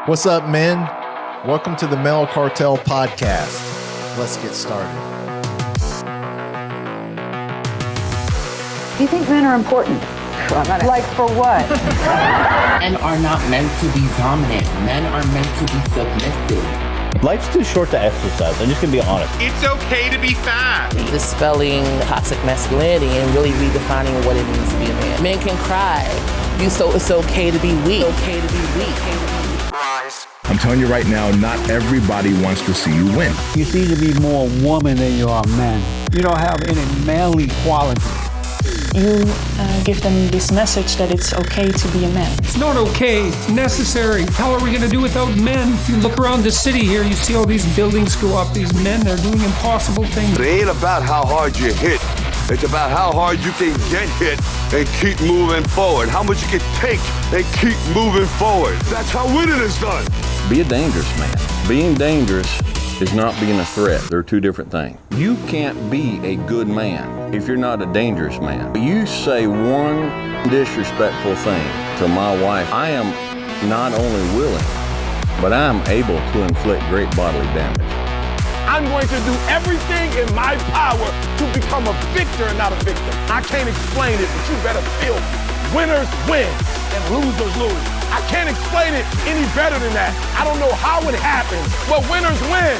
What's up, men? Welcome to the Male Cartel Podcast. Let's get started. Do you think men are important? Like for what? Men are not meant to be dominant. Men are meant to be submissive. Life's too short to exercise. I'm just going to be honest. It's okay to be fat. Dispelling toxic masculinity and really redefining what it means to be a man. Men can cry. So it's okay to be weak. It's okay to be weak. I'm telling you right now, not everybody wants to see you win. You seem to be more woman than you are man. You don't have any manly qualities. You give them this message that it's okay to be a man. It's not okay, it's necessary. How are we going to do without men? You look around the city here, you see all these buildings go up, these men, they're doing impossible things. It ain't about how hard you hit. It's about how hard you can get hit and keep moving forward. How much you can take and keep moving forward. That's how winning is done. Be a dangerous man. Being dangerous is not being a threat. They're two different things. You can't be a good man if you're not a dangerous man. You say one disrespectful thing to my wife, I am not only willing, but I'm able to inflict great bodily damage. I'm going to do everything in my power to become a victor and not a victim. I can't explain it, but you better feel me. Winners win and losers lose. I can't explain it any better than that. I don't know how it happens, but winners win.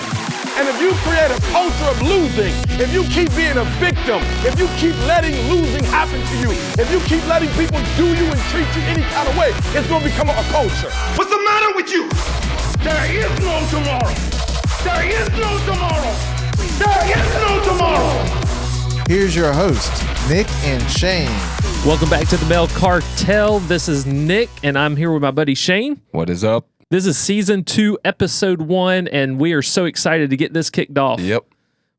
And if you create a culture of losing, if you keep being a victim, if you keep letting losing happen to you, if you keep letting people do you and treat you any kind of way, it's going to become a culture. What's the matter with you? There is no tomorrow. There is no tomorrow. There is no tomorrow. Here's your host, Nick and Shane. Welcome back to the Male Cartel. This is Nick, and I'm here with my buddy Shane. What is up? This is Season 2, Episode 1, and we are so excited to get this kicked off. Yep.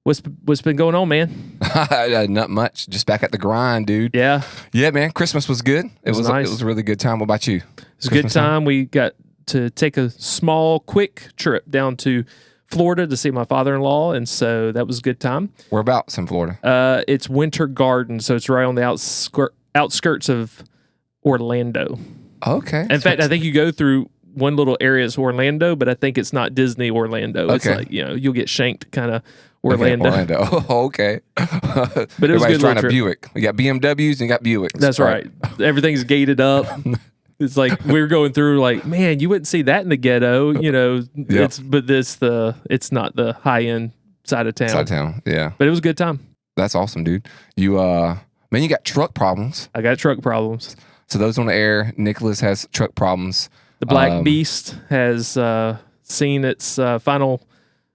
What's been going on, man? Not much. Just back at the grind, dude. Yeah. Yeah, man. Christmas was good. It was nice. It was a really good time. What about you? It was a good time. We got to take a small, quick trip down to Florida to see my father-in-law, and so that was a good time. Whereabouts in Florida? It's Winter Garden, so it's right on the outskirts of Orlando. Okay. In fact, I think you go through one little area is Orlando, but I think it's not Disney Orlando. It's like, you'll get shanked kind of Orlando. Okay, Orlando. Okay. But it was Everybody's good trying to trip. Buick. We got BMWs and you got Buicks. That's right. Everything's gated up. It's like we were going through like, man, you wouldn't see that in the ghetto, Yep. It's not the high end side of town. Yeah. But it was a good time. That's awesome, dude. You you got truck problems. I got truck problems. So those on the air, Nicholas has truck problems. The Black Beast has seen its final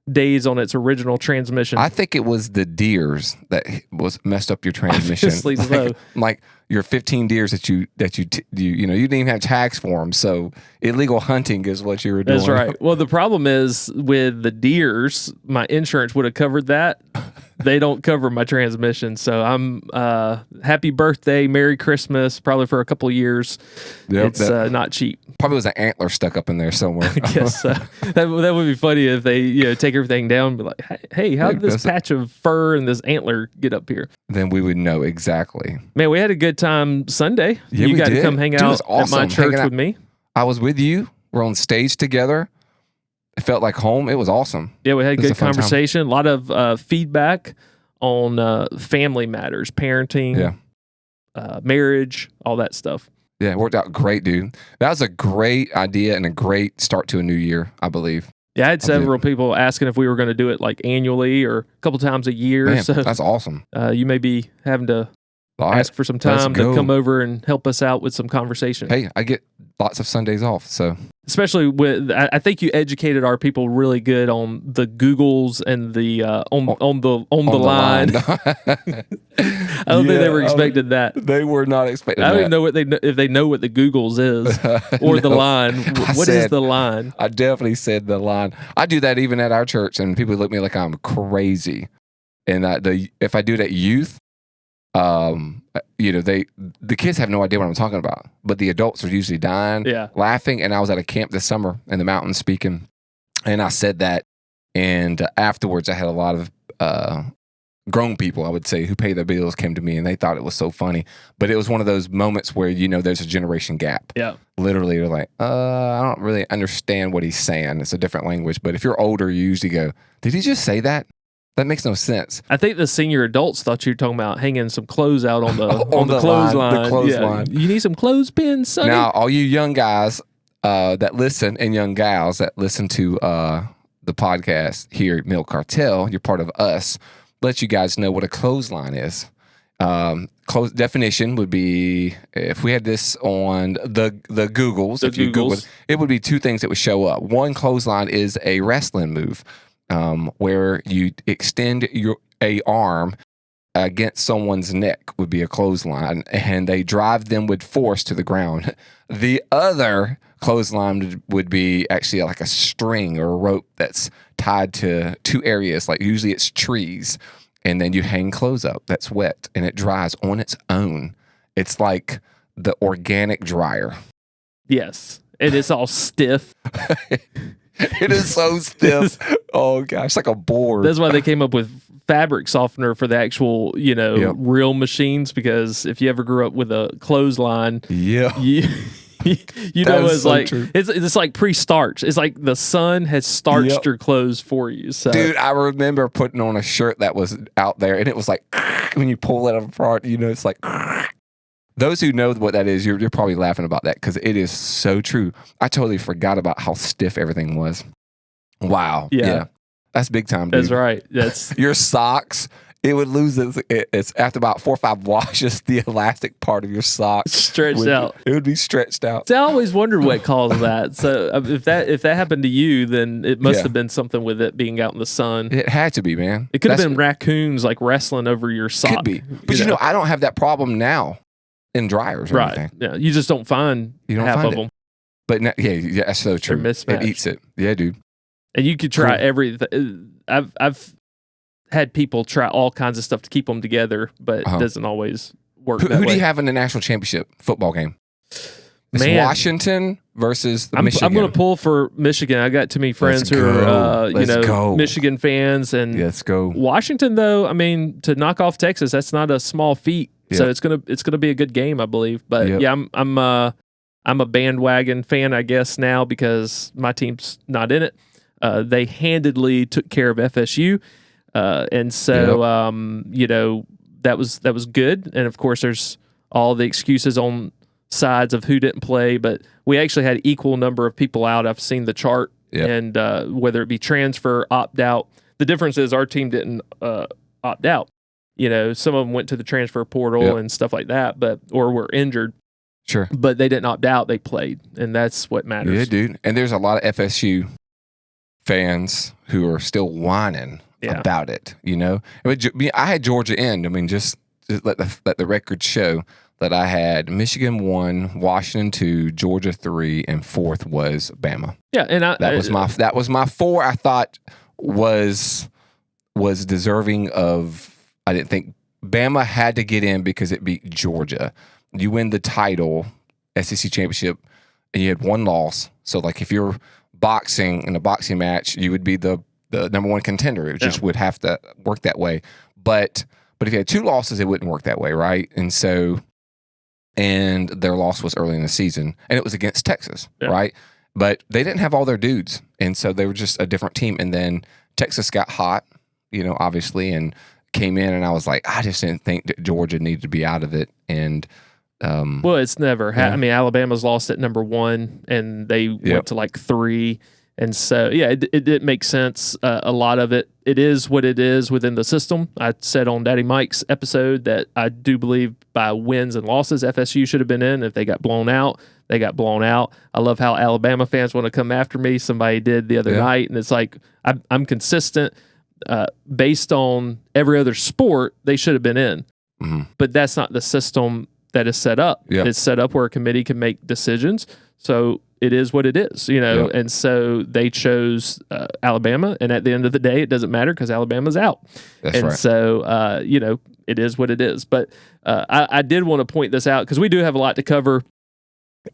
days on its original transmission. I think it was the deers that was messed up your transmission. Obviously so. Like your 15 deers that you didn't even have tags for them. So illegal hunting is what you were doing. That's right. Well, the problem is with the deers, my insurance would have covered that. They don't cover my transmission. So I'm happy birthday, Merry Christmas, probably for a couple of years. Yep, it's not cheap. Probably was an antler stuck up in there somewhere. I guess so. That would be funny if they take everything down and be like, hey, how did this patch of fur and this antler get up here? Then we would know exactly. Man, we had a good time Sunday. Yeah, you we got did. to come hang out at my church with me. I was with you. We're on stage together. It felt like home. It was awesome. Yeah, we had a good conversation. A lot of feedback on family matters, parenting, marriage, all that stuff. Yeah, it worked out great, dude. That was a great idea and a great start to a new year, I believe. Yeah, I had several people asking if we were going to do it like annually or a couple times a year. Man, so that's awesome. You may be having to ask for some time to come over and help us out with some conversation. Hey, I get lots of Sundays off, so. Especially with, I think you educated our people really good on the Googles and the on the line. I don't think they were expecting that. They were not expecting that. I don't even know if they know what the Googles is or the line. What is the line? I definitely said the line. I do that even at our church, and people look at me like I'm crazy. And if I do it at youth, the kids have no idea what I'm talking about, but the adults are usually dying, laughing. And I was at a camp this summer in the mountains speaking, and I said that, and afterwards I had a lot of grown people, I would say, who pay their bills came to me and they thought it was so funny. But it was one of those moments where, there's a generation gap. Yeah. Literally, you're like, I don't really understand what he's saying. It's a different language. But if you're older, you usually go, did he just say that? That makes no sense. I think the senior adults thought you were talking about hanging some clothes out on the on the clothesline. The clothesline. Yeah. You need some clothespins, sonny? Now, all you young guys that listen and young gals that listen to the podcast here at Male Cartel, you're part of us. Let you guys know what a clothesline is. Definition would be, if we had this on the Googles, if you Google it, it would be two things that would show up. One, clothesline is a wrestling move where you extend a arm against someone's neck would be a clothesline, and they drive them with force to the ground. The other clothesline would be actually like a string or a rope that's tied to two areas, like usually it's trees, and then you hang clothes up that's wet and it dries on its own. It's like the organic dryer. Yes, and it's all stiff. It is so stiff. Oh gosh, it's like a board. That's why they came up with fabric softener for the actual, real machines, because if you ever grew up with a clothesline, you it's so like true. it's like pre-starch. It's like the sun has starched your clothes for you. So, dude, I remember putting on a shirt that was out there, and it was like when you pull it apart, it's like. Those who know what that is, you're probably laughing about that because it is so true. I totally forgot about how stiff everything was. Wow. Yeah. That's big time, dude. That's right. That's your socks. It would lose it's after about 4 or 5 washes, the elastic part of your socks stretched out. It would be stretched out. See, I always wondered what caused that. So if that happened to you, then it must have been something with it being out in the sun. It had to be, man. It could have been raccoons like wrestling over your sock. Could be. But I don't have that problem now. In dryers or anything. Yeah, you just don't find half of them. But yeah, that's so true. It eats it. Yeah, dude. And you could try everything. I've had people try all kinds of stuff to keep them together, but it doesn't always work. Who do you have in the national championship football game? It's Washington versus Michigan. I'm going to pull for Michigan. I got too many friends who are Michigan fans, and let's go. Washington, though, I mean, to knock off Texas, that's not a small feat. So it's gonna be a good game, I believe. But I'm a bandwagon fan, I guess, now because my team's not in it. They handedly took care of FSU, and so that was good. And of course, there's all the excuses on sides of who didn't play, but we actually had equal number of people out. I've seen the chart, and whether it be transfer, opt out. The difference is our team didn't opt out. Some of them went to the transfer portal and stuff like that, or were injured. Sure. But they didn't opt out. They played, and that's what matters. Yeah, dude. And there's a lot of FSU fans who are still whining about it, I had Georgia in. I mean, just let the record show that I had Michigan 1, Washington 2, Georgia 3, and 4th was Bama. Yeah, and that was my 4. I thought was deserving of. I didn't think Bama had to get in because it beat Georgia. You win the title, SEC championship, and you had 1 loss. So, like, if you're boxing in a boxing match, you would be the number 1 contender. It just would have to work that way. But if you had 2 losses, it wouldn't work that way, right? And their loss was early in the season, and it was against Texas, right? But they didn't have all their dudes, and so they were just a different team. And then Texas got hot, obviously, and came in, and I was like, I just didn't think that Georgia needed to be out of it. And well, it's never. I mean, Alabama's lost at number 1, and they went to like 3, and so it makes sense. A lot of it is what it is within the system. I said on Daddy Mike's episode that I do believe by wins and losses, FSU should have been in. If they got blown out, they got blown out. I love how Alabama fans want to come after me. Somebody did the other night, and it's like I'm consistent. Based on every other sport, they should have been in. Mm-hmm. But that's not the system that is set up. Yeah. It's set up where a committee can make decisions. So it is what it is, and so they chose Alabama. And at the end of the day, it doesn't matter because Alabama's out. That's right. So, it is what it is. But I did want to point this out because we do have a lot to cover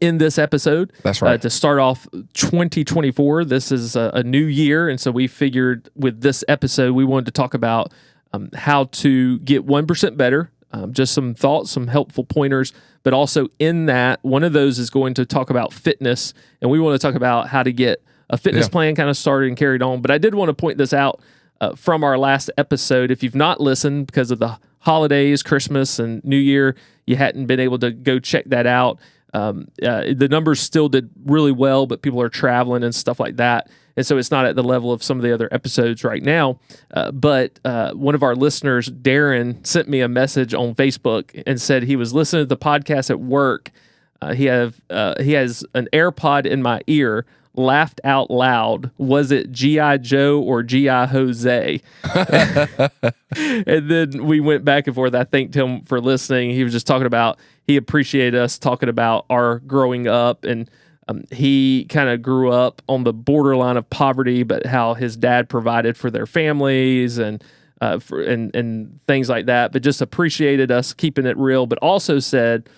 in this episode. That's right. To start off 2024, this is a new year, and so we figured with this episode we wanted to talk about how to get 1% better, just some thoughts, some helpful pointers. But also in that, one of those is going to talk about fitness. And we want to talk about how to get a fitness plan kind of started and carried on. But I did want to point this out from our last episode. If you've not listened because of the holidays, Christmas and New Year, you hadn't been able to go check that out. The numbers still did really well, but people are traveling and stuff like that. And so it's not at the level of some of the other episodes right now. But one of our listeners, Darren, sent me a message on Facebook and said he was listening to the podcast at work. He has an AirPod in my ear, laughed out loud. Was it G.I. Joe or G.I. Jose? And then we went back and forth. I thanked him for listening. He was just talking about, he appreciated us talking about our growing up, and he kind of grew up on the borderline of poverty, but how his dad provided for their families and things like that. But just appreciated us keeping it real, but also said,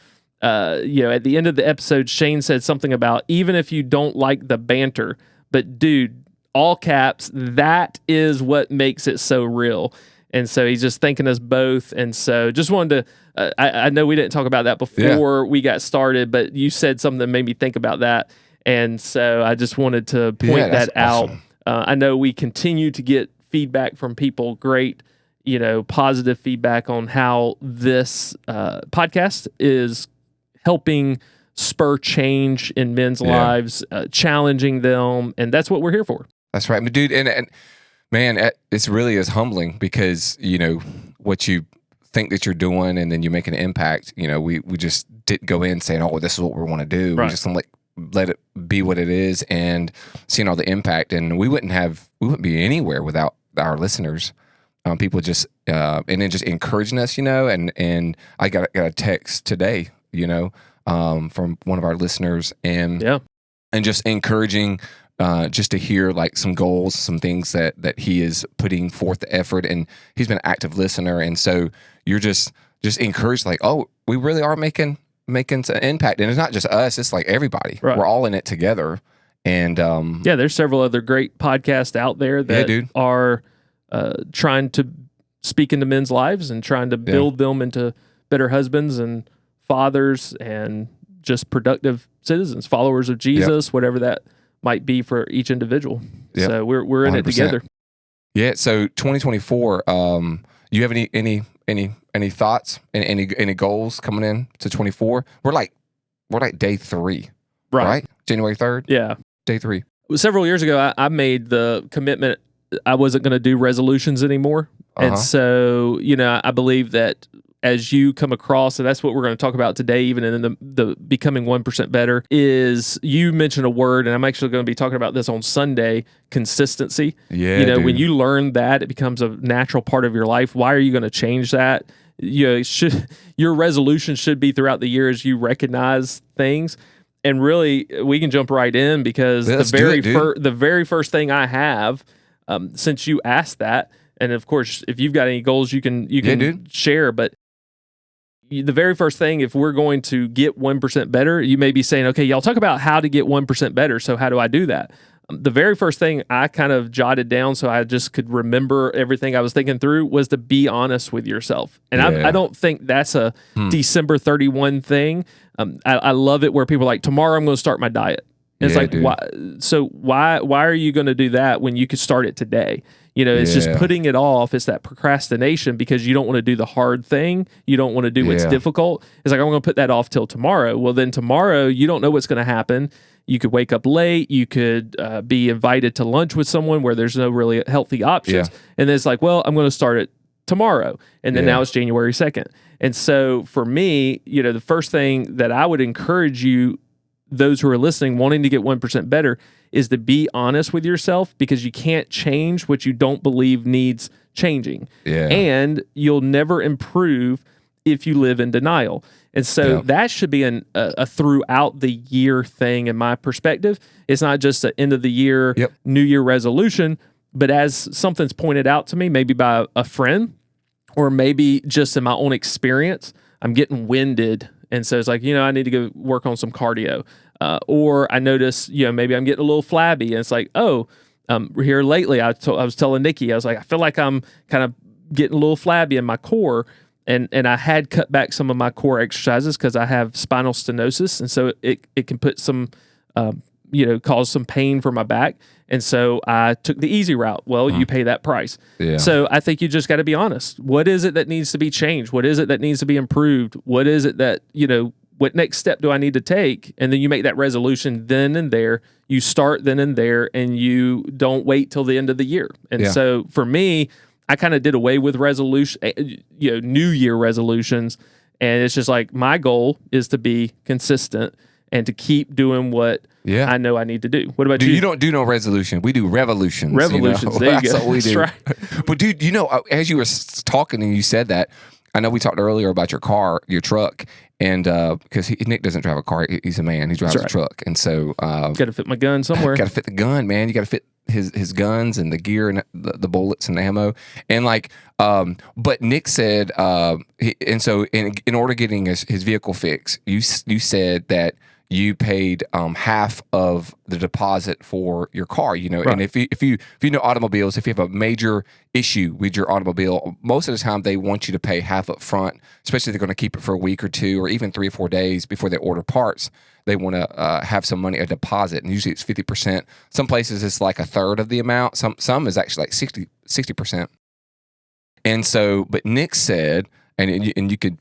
at the end of the episode, Shane said something about, even if you don't like the banter, but dude, all caps, that is what makes it so real. And so he's just thanking us both. And so just wanted to, I know we didn't talk about that before we got started, but you said something that made me think about that. And so I just wanted to point that out. Awesome. I know we continue to get feedback from people, great, positive feedback on how this podcast is helping spur change in men's lives, challenging them. And that's what we're here for. That's right, dude. And man, it's really is humbling because, what you think that you're doing and then you make an impact, we just didn't go in saying, oh, this is what we want to do. Right. We just let it be what it is and seeing all the impact. And we wouldn't be anywhere without our listeners. People just, and then just encouraging us, and I got a text today, from one of our listeners and just encouraging, just to hear like some goals, some things that he is putting forth the effort, and he's been an active listener. And so you're just encouraged, like, oh, we really are making some impact. And it's not just us, it's like everybody. Right. We're all in it together. And there's several other great podcasts out there that are trying to speak into men's lives and trying to build them into better husbands and fathers and just productive citizens, followers of Jesus, whatever that might be for each individual. Yep. So we're in 100%. It together. Yeah. So 2024. You have any thoughts and any goals coming in to 24? We're like day 3, right? January 3rd. Yeah. Day 3. Several years ago, I made the commitment I wasn't going to do resolutions anymore, and so I believe that as you come across, and that's what we're going to talk about today, even in the becoming 1% better, is you mentioned a word, and I'm actually going to be talking about this on Sunday, consistency. Yeah, when you learn that, it becomes a natural part of your life. Why are you going to change that? Your resolution should be throughout the year as you recognize things. And really, we can jump right in because the very first thing I have, since you asked that, and of course, if you've got any goals, you can share, but the very first thing, if we're going to get 1% better, you may be saying, okay, y'all talk about how to get 1% better. So how do I do that? The very first thing I kind of jotted down so I just could remember everything I was thinking through was to be honest with yourself. And I don't think that's a December 31 thing. I love it where people are like, tomorrow I'm going to start my diet. And it's like, why? So why are you going to do that when you could start it today? It's just putting it off. It's that procrastination because you don't want to do the hard thing. You don't want to do what's difficult. It's like, I'm going to put that off till tomorrow. Well, then tomorrow, you don't know what's going to happen. You could wake up late. You could be invited to lunch with someone where there's no really healthy options. Yeah. And then it's like, well, I'm going to start it tomorrow. And then now it's January 2nd. And so for me, the first thing that I would encourage you, those who are listening, wanting to get 1% better, is to be honest with yourself, because you can't change what you don't believe needs changing. Yeah. And you'll never improve if you live in denial. And so that should be a throughout the year thing in my perspective. It's not just an end of the year, New Year resolution, but as something's pointed out to me, maybe by a friend or maybe just in my own experience, I'm getting winded. And so it's like, I need to go work on some cardio. Or I notice, maybe I'm getting a little flabby. And it's like, here lately, I was telling Nikki, I was like, I feel like I'm kind of getting a little flabby in my core. And I had cut back some of my core exercises because I have spinal stenosis. And so it can put some, cause some pain for my back. And so I took the easy route. Well, you pay that price. Yeah. So I think you just got to be honest. What is it that needs to be changed? What is it that needs to be improved? What is it that, what next step do I need to take? And then you make that resolution then and there. You start then and there, and you don't wait till the end of the year. And so for me, I kind of did away with New Year resolutions. And it's just like, my goal is to be consistent and to keep doing what I know I need to do. What about you? You don't do no resolution. We do revolutions. Revolutions. There you That's go. what we do. That's right. But dude, as you were talking and you said that, I know we talked earlier about your truck, and because Nick doesn't drive a car, he's a man. He drives a truck, and so got to fit my gun somewhere. Got to fit the gun, man. You got to fit his guns and the gear and the bullets and the ammo, and but Nick said, and so in order getting his vehicle fixed, you said that you paid half of the deposit for your car, right. And if you know automobiles, if you have a major issue with your automobile, most of the time they want you to pay half up front, especially if they're going to keep it for a week or two or even 3 or 4 days before they order parts. They want to have some money, a deposit, and usually it's 50%. Some places it's like a third of the amount. Some is actually like 60%. And so, but Nick said, and you could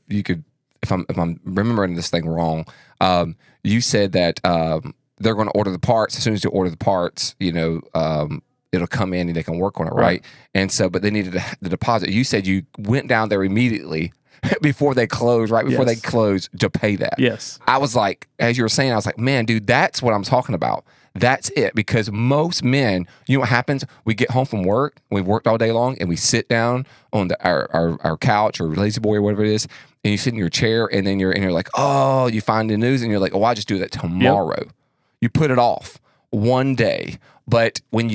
if I'm remembering this thing wrong, you said that they're going to order the parts. As soon as you order the parts, it'll come in and they can work on it, right? And so, but they needed the deposit. You said you went down there immediately before they closed, right before they closed, to pay that. Yes. I was like, as you were saying, I was like, man, dude, that's what I'm talking about. That's it. Because most men, you know what happens? We get home from work, we've worked all day long, and we sit down on our couch or lazy boy or whatever it is, and you sit in your chair, and then you're like, oh, you find the news, and you're like, oh, I'll just do that tomorrow. Yep. You put it off one day. But when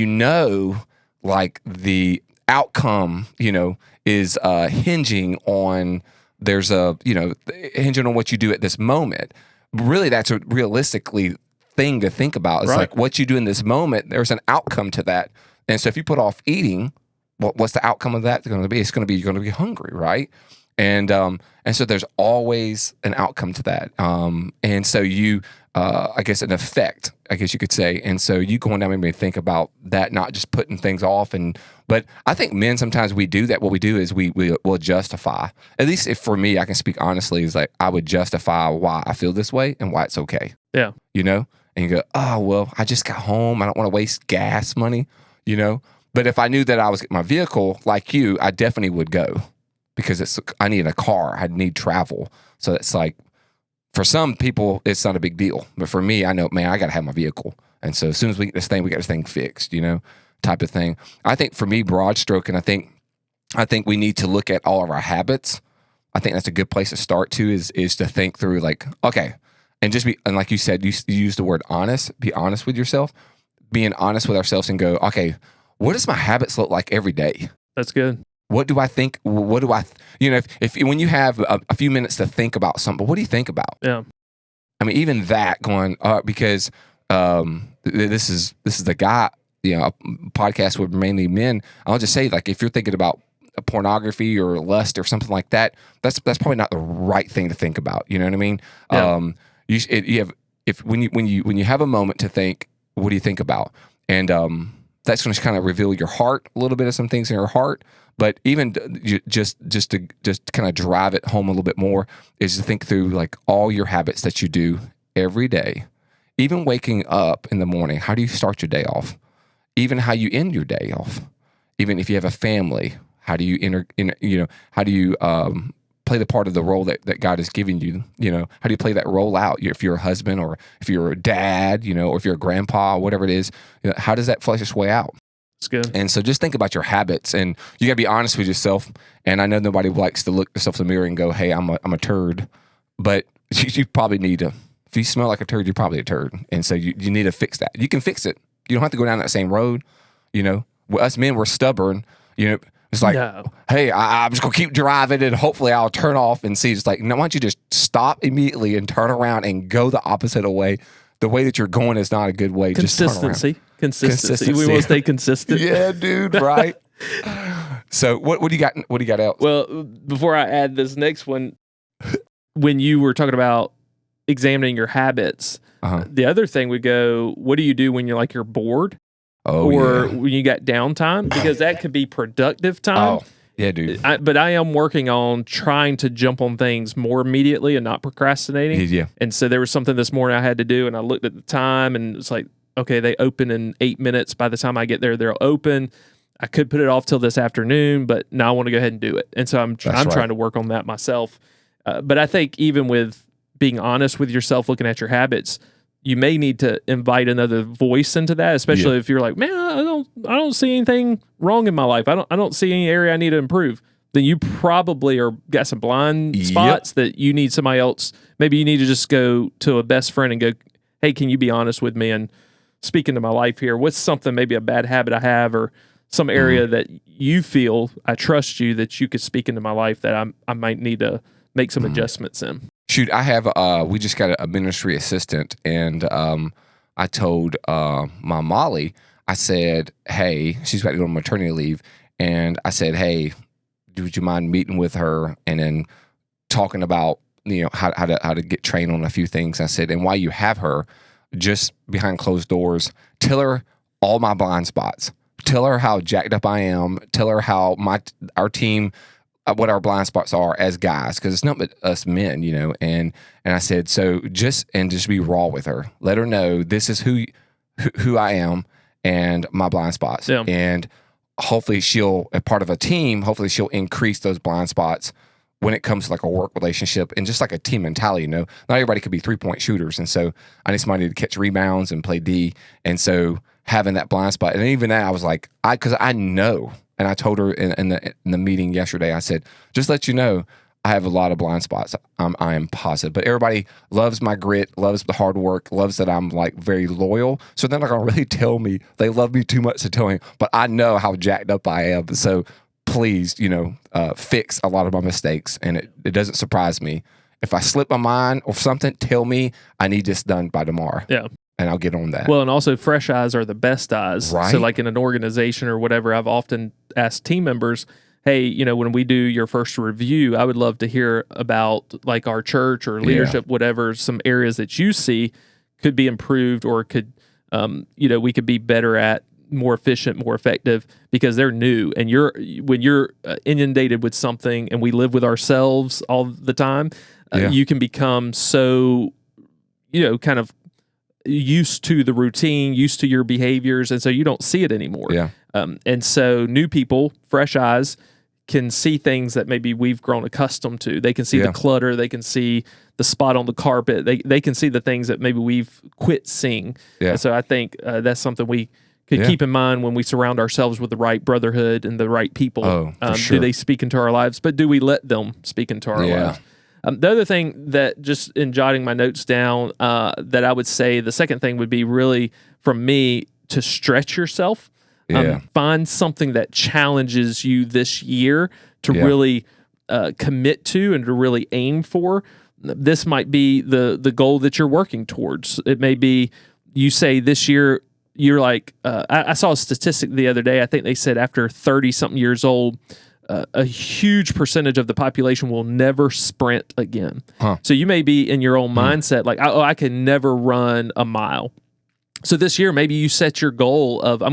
like the outcome, is hinging on hinging on what you do at this moment. Really, that's a realistically thing to think about. It's like what you do in this moment, there's an outcome to that. And so if you put off eating, what's the outcome of that going to be? It's going to be, you're going to be hungry, right? And so there's always an outcome to that. And so you, I guess an effect, I guess you could say. And so you going down maybe think about that, not just putting things off. But I think men, sometimes we do that. What we do is we'll justify, at least if for me, I can speak honestly, is like, I would justify why I feel this way and why it's okay. Yeah. And you go, oh, well, I just got home. I don't want to waste gas money, But if I knew that I was getting my vehicle like you, I definitely would go. Because I need a car, I need travel. So it's like, for some people, it's not a big deal. But for me, I know, man, I got to have my vehicle. And so as soon as we get this thing, we got this thing fixed, type of thing. I think for me, broad stroke, and I think we need to look at all of our habits. I think that's a good place to start too, is to think through like, okay, and just and like you said, you use the word honest, be honest with yourself, being honest with ourselves and go, okay, what does my habits look like every day? That's good. What do I think? What do I, if when you have a few minutes to think about something, what do you think about? Yeah. I mean, even that going, because this is the guy, a podcast with mainly men. I'll just say, like, if you're thinking about pornography or lust or something like that, that's probably not the right thing to think about. You know what I mean? Yeah. When you have a moment to think, what do you think about? And that's going to kind of reveal your heart, a little bit of some things in your heart. But even just to kind of drive it home a little bit more is to think through like all your habits that you do every day, even waking up in the morning. How do you start your day off? Even how you end your day off. Even if you have a family, how do you how do you play the part of the role that God has given you? How do you play that role out? If you're a husband or if you're a dad, or if you're a grandpa, whatever it is, how does that flesh its way out? It's good. And so just think about your habits, and you got to be honest with yourself. And I know nobody likes to look themselves in the mirror and go, hey, I'm a turd. But you probably need to, if you smell like a turd, you're probably a turd. And so you need to fix that. You can fix it. You don't have to go down that same road. Us men, we're stubborn. It's like, hey, I'm just going to keep driving and hopefully I'll turn off and see. It's like, no, why don't you just stop immediately and turn around and go the opposite way? The way that you're going is not a good way. Consistency. We want to stay consistent. Yeah, dude, right? So what do you got? What do you got else? Well, before I add this next one, when you were talking about examining your habits, the other thing would go, what do you do when you're bored? Or when you got downtime? Because that could be productive time. Oh, yeah, dude. But I am working on trying to jump on things more immediately and not procrastinating. Yeah. And so there was something this morning I had to do, and I looked at the time, and it's like, okay, they open in 8 minutes. By the time I get there, they'll open. I could put it off till this afternoon, but now I want to go ahead and do it. And so I'm trying to work on that myself. But I think even with being honest with yourself, looking at your habits, you may need to invite another voice into that, especially if you're like, man, I don't see anything wrong in my life. I don't see any area I need to improve. Then you probably got some blind spots that you need somebody else. Maybe you need to just go to a best friend and go, hey, can you be honest with me and speak into my life here? What's something, maybe a bad habit I have, or some area that you feel, I trust you, that you could speak into my life that I might need to make some adjustments in. Shoot, I have, we just got a ministry assistant, and I told my Molly, I said, hey, she's about to go on maternity leave, and I said, hey, would you mind meeting with her and then talking about, how to get trained on a few things? I said, and while you have her, just behind closed doors, tell her all my blind spots. Tell her how jacked up I am. Tell her how our team, what our blind spots are as guys, because it's not but us men, And I said, so just be raw with her. Let her know this is who I am and my blind spots. Yeah. And hopefully she'll, a part of a team, hopefully she'll increase those blind spots when it comes to like a work relationship and just like a team mentality. Not everybody could be 3-point shooters, and so I need somebody to catch rebounds and play D. And so having that blind spot, and even that, I was like, because I know. And I told her in the meeting yesterday, I said, just let you know, I have a lot of blind spots. I am positive. But everybody loves my grit, loves the hard work, loves that I'm like very loyal. So they're not going to really tell me they love me too much to tell me, but I know how jacked up I am. So please, fix a lot of my mistakes. And it doesn't surprise me. If I slip my mind or something, tell me I need this done by tomorrow. Yeah. And I'll get on that. Well, and also fresh eyes are the best eyes. Right. So like in an organization or whatever, I've often asked team members, hey, when we do your first review, I would love to hear about like our church or leadership, whatever, some areas that you see could be improved or could, we could be better at, more efficient, more effective, because they're new. And when you're inundated with something, and we live with ourselves all the time, you can become so, kind of used to the routine, used to your behaviors, and so you don't see it anymore. Yeah. And so new people, fresh eyes, can see things that maybe we've grown accustomed to. They can see the clutter, they can see the spot on the carpet, they can see the things that maybe we've quit seeing. Yeah. And so I think that's something we could keep in mind when we surround ourselves with the right brotherhood and the right people. Oh, for sure. Do they speak into our lives? But do we let them speak into our lives? The other thing that, just in jotting my notes down, that I would say, the second thing would be really, from me, to stretch yourself. Find something that challenges you this year to really commit to and to really aim for. This might be the goal that you're working towards. It may be, you say this year, you're like, I saw a statistic the other day. I think they said after 30-something years old, a huge percentage of the population will never sprint again. So you may be in your own mindset, like, I can never run a mile. So this year, maybe you set your goal of,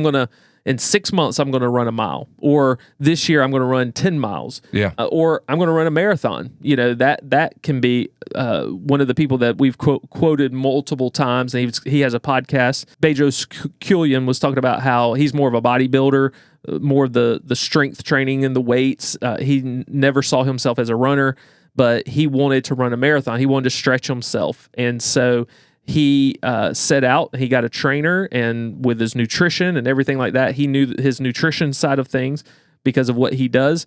in 6 months, I'm going to run a mile. Or this year, I'm going to run 10 miles. Or I'm going to run a marathon. That can be one of the people that we've quoted multiple times. And he has a podcast. Bejos Kulian was talking about how he's more of a bodybuilder, more of the strength training and the weights. He never saw himself as a runner, but he wanted to run a marathon. He wanted to stretch himself. And so he set out, he got a trainer, and with his nutrition and everything like that, he knew his nutrition side of things because of what he does.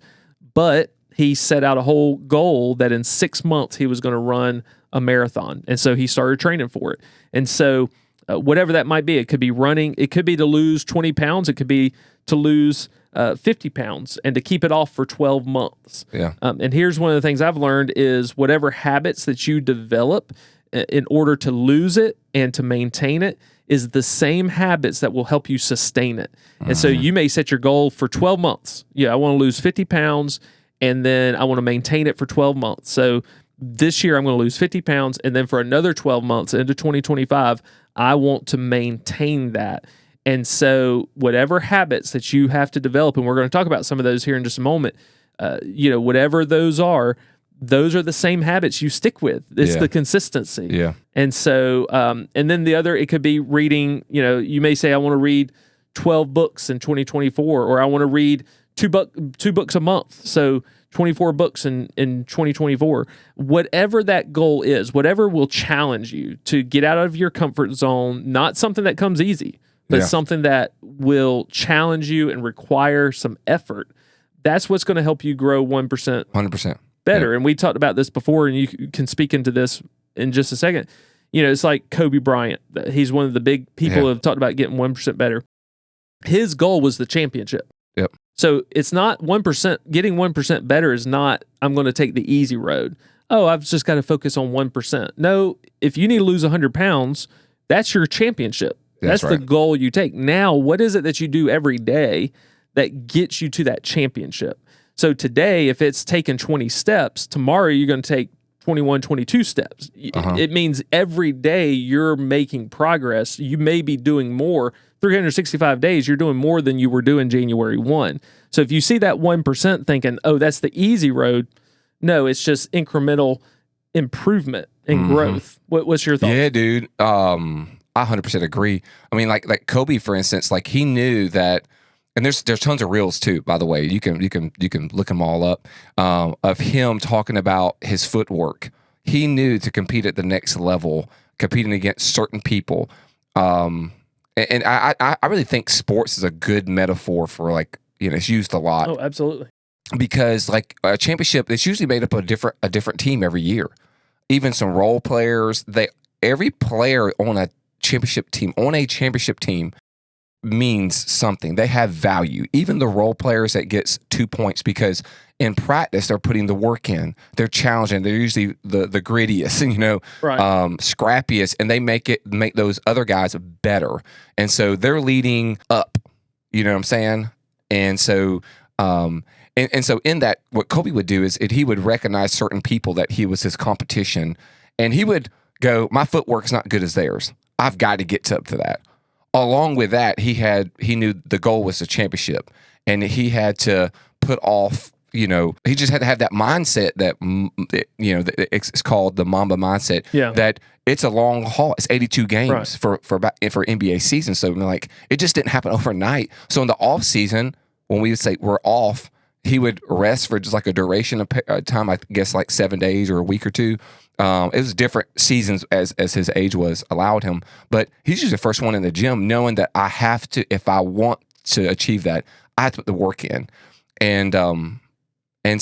But he set out a whole goal that in 6 months he was going to run a marathon. And so he started training for it. And so whatever that might be, it could be running, it could be to lose 20 pounds, it could be to lose 50 pounds and to keep it off for 12 months. And here's one of the things I've learned is whatever habits that you develop in order to lose it and to maintain it, is the same habits that will help you sustain it. And so you may set your goal for 12 months. Yeah, I want to lose 50 pounds, and then I want to maintain it for 12 months. So this year I'm going to lose 50 pounds, and then for another 12 months into 2025, I want to maintain that. And so whatever habits that you have to develop, and we're going to talk about some of those here in just a moment, whatever those are the same habits you stick with. It's the consistency. Yeah. And so, and then the other, it could be reading, you may say, I want to read 12 books in 2024, or I want to read two books a month. So 24 books in 2024. Whatever that goal is, whatever will challenge you to get out of your comfort zone, not something that comes easy, but something that will challenge you and require some effort. That's what's going to help you grow 1%. 100%. Better. And we talked about this before, and you can speak into this in just a second. It's like Kobe Bryant. He's one of the big people who have talked about getting 1% better. His goal was the championship. Yep. So it's not 1%. Getting 1% better is not, I'm going to take the easy road. Oh, I've just got to focus on 1%. No, if you need to lose 100 pounds, that's your championship. That's the goal you take. Now, what is it that you do every day that gets you to that championship? So today, if it's taken 20 steps, tomorrow you're going to take 21, 22 steps. It means every day you're making progress. You may be doing more. 365 days, you're doing more than you were doing January 1. So if you see that 1% thinking, oh, that's the easy road, no, it's just incremental improvement and growth. What's your thoughts? Yeah, dude. I 100% agree. I mean, like Kobe, for instance, like he knew that, and there's tons of reels too, by the way. You can look them all up, of him talking about his footwork. He knew to compete at the next level, competing against certain people. And I really think sports is a good metaphor for it's used a lot. Oh, absolutely. Because like a championship, it's usually made up of a different team every year. Even some role players, every player on a championship team means something. They have value. Even the role players that gets 2 points, because in practice they're putting the work in. They're challenging. They're usually the grittiest, scrappiest, and they make those other guys better. And so they're leading up. You know what I'm saying? And so and so in that, what Kobe would do is he would recognize certain people that he was his competition, and he would go, my footwork's not good as theirs. I've got to get up to that. Along with that, he knew the goal was the championship, and he had to put off, he just had to have that mindset that, it's called the Mamba mindset, that it's a long haul. It's 82 games for NBA season. So it just didn't happen overnight. So in the off season, when we would say we're off, he would rest for just like a duration of time, I guess like 7 days or a week or two. It was different seasons as his age was allowed him, but he's usually the first one in the gym, knowing that I have to, if I want to achieve that, I have to put the work in. And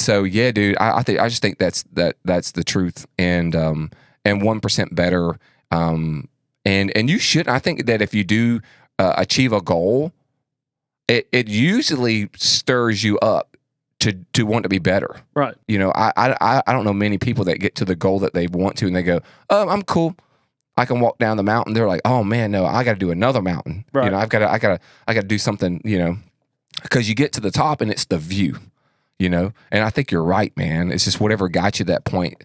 so yeah, dude, I just think that's the truth. And 1% better. And you should. I think that if you do achieve a goal, it usually stirs you up to want to be better. Right. I don't know many people that get to the goal that they want to and they go, oh, I'm cool. I can walk down the mountain. They're like, oh man, no, I got to do another mountain. Right. I got to do something, because you get to the top and it's the view, and I think you're right, man. It's just whatever got you to that point.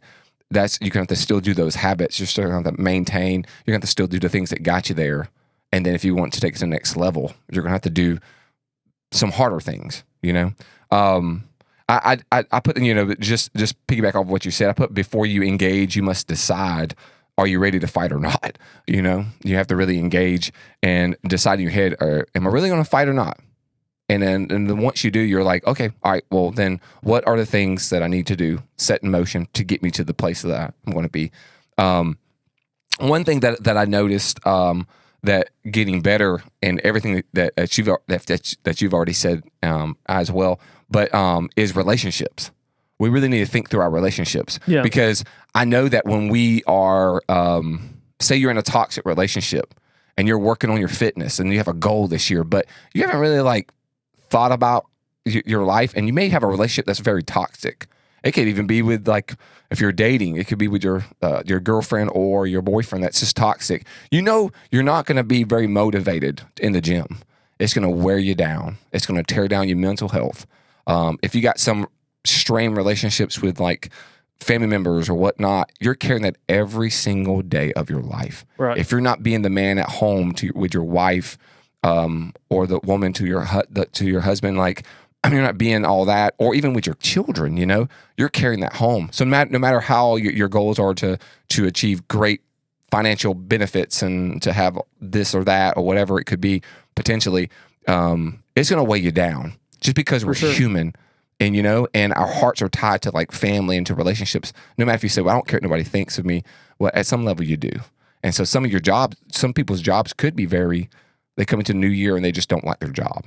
You're going to have to still do those habits. You're still going to have to maintain. You're going to have to still do the things that got you there. And then if you want to take it to the next level, you're going to have to do some harder things, I put, just piggyback off what you said. I put, before you engage, you must decide, are you ready to fight or not? You have to really engage and decide in your head, am I really going to fight or not? And then once you do, you're like, okay, all right, well then what are the things that I need to do, set in motion to get me to the place that I'm going to be? One thing that I noticed, that getting better and everything that you've already said as well, but is relationships. We really need to think through our relationships, because I know that when we are, say you're in a toxic relationship and you're working on your fitness and you have a goal this year, but you haven't really thought about your life, and you may have a relationship that's very toxic, It could even be with, like, if you're dating, it could be with your girlfriend or your boyfriend that's just toxic. You know, you're not going to be very motivated in the gym. It's going to wear you down. It's going to tear down your mental health. If you got some strained relationships with, like, family members or whatnot, you're carrying that every single day of your life. Right. If you're not being the man at home with your wife, or the woman to your husband, like, you're not being all that, or even with your children, you know, you're carrying that home. So no matter how your goals are to achieve great financial benefits and to have this or that or whatever it could be potentially, it's going to weigh you down just because we're human. And, you know, and our hearts are tied to, like, family and to relationships. No matter if you say, well, I don't care what nobody thinks of me. Well, at some level you do. And so some people's jobs could be they come into the new year and they just don't like their job,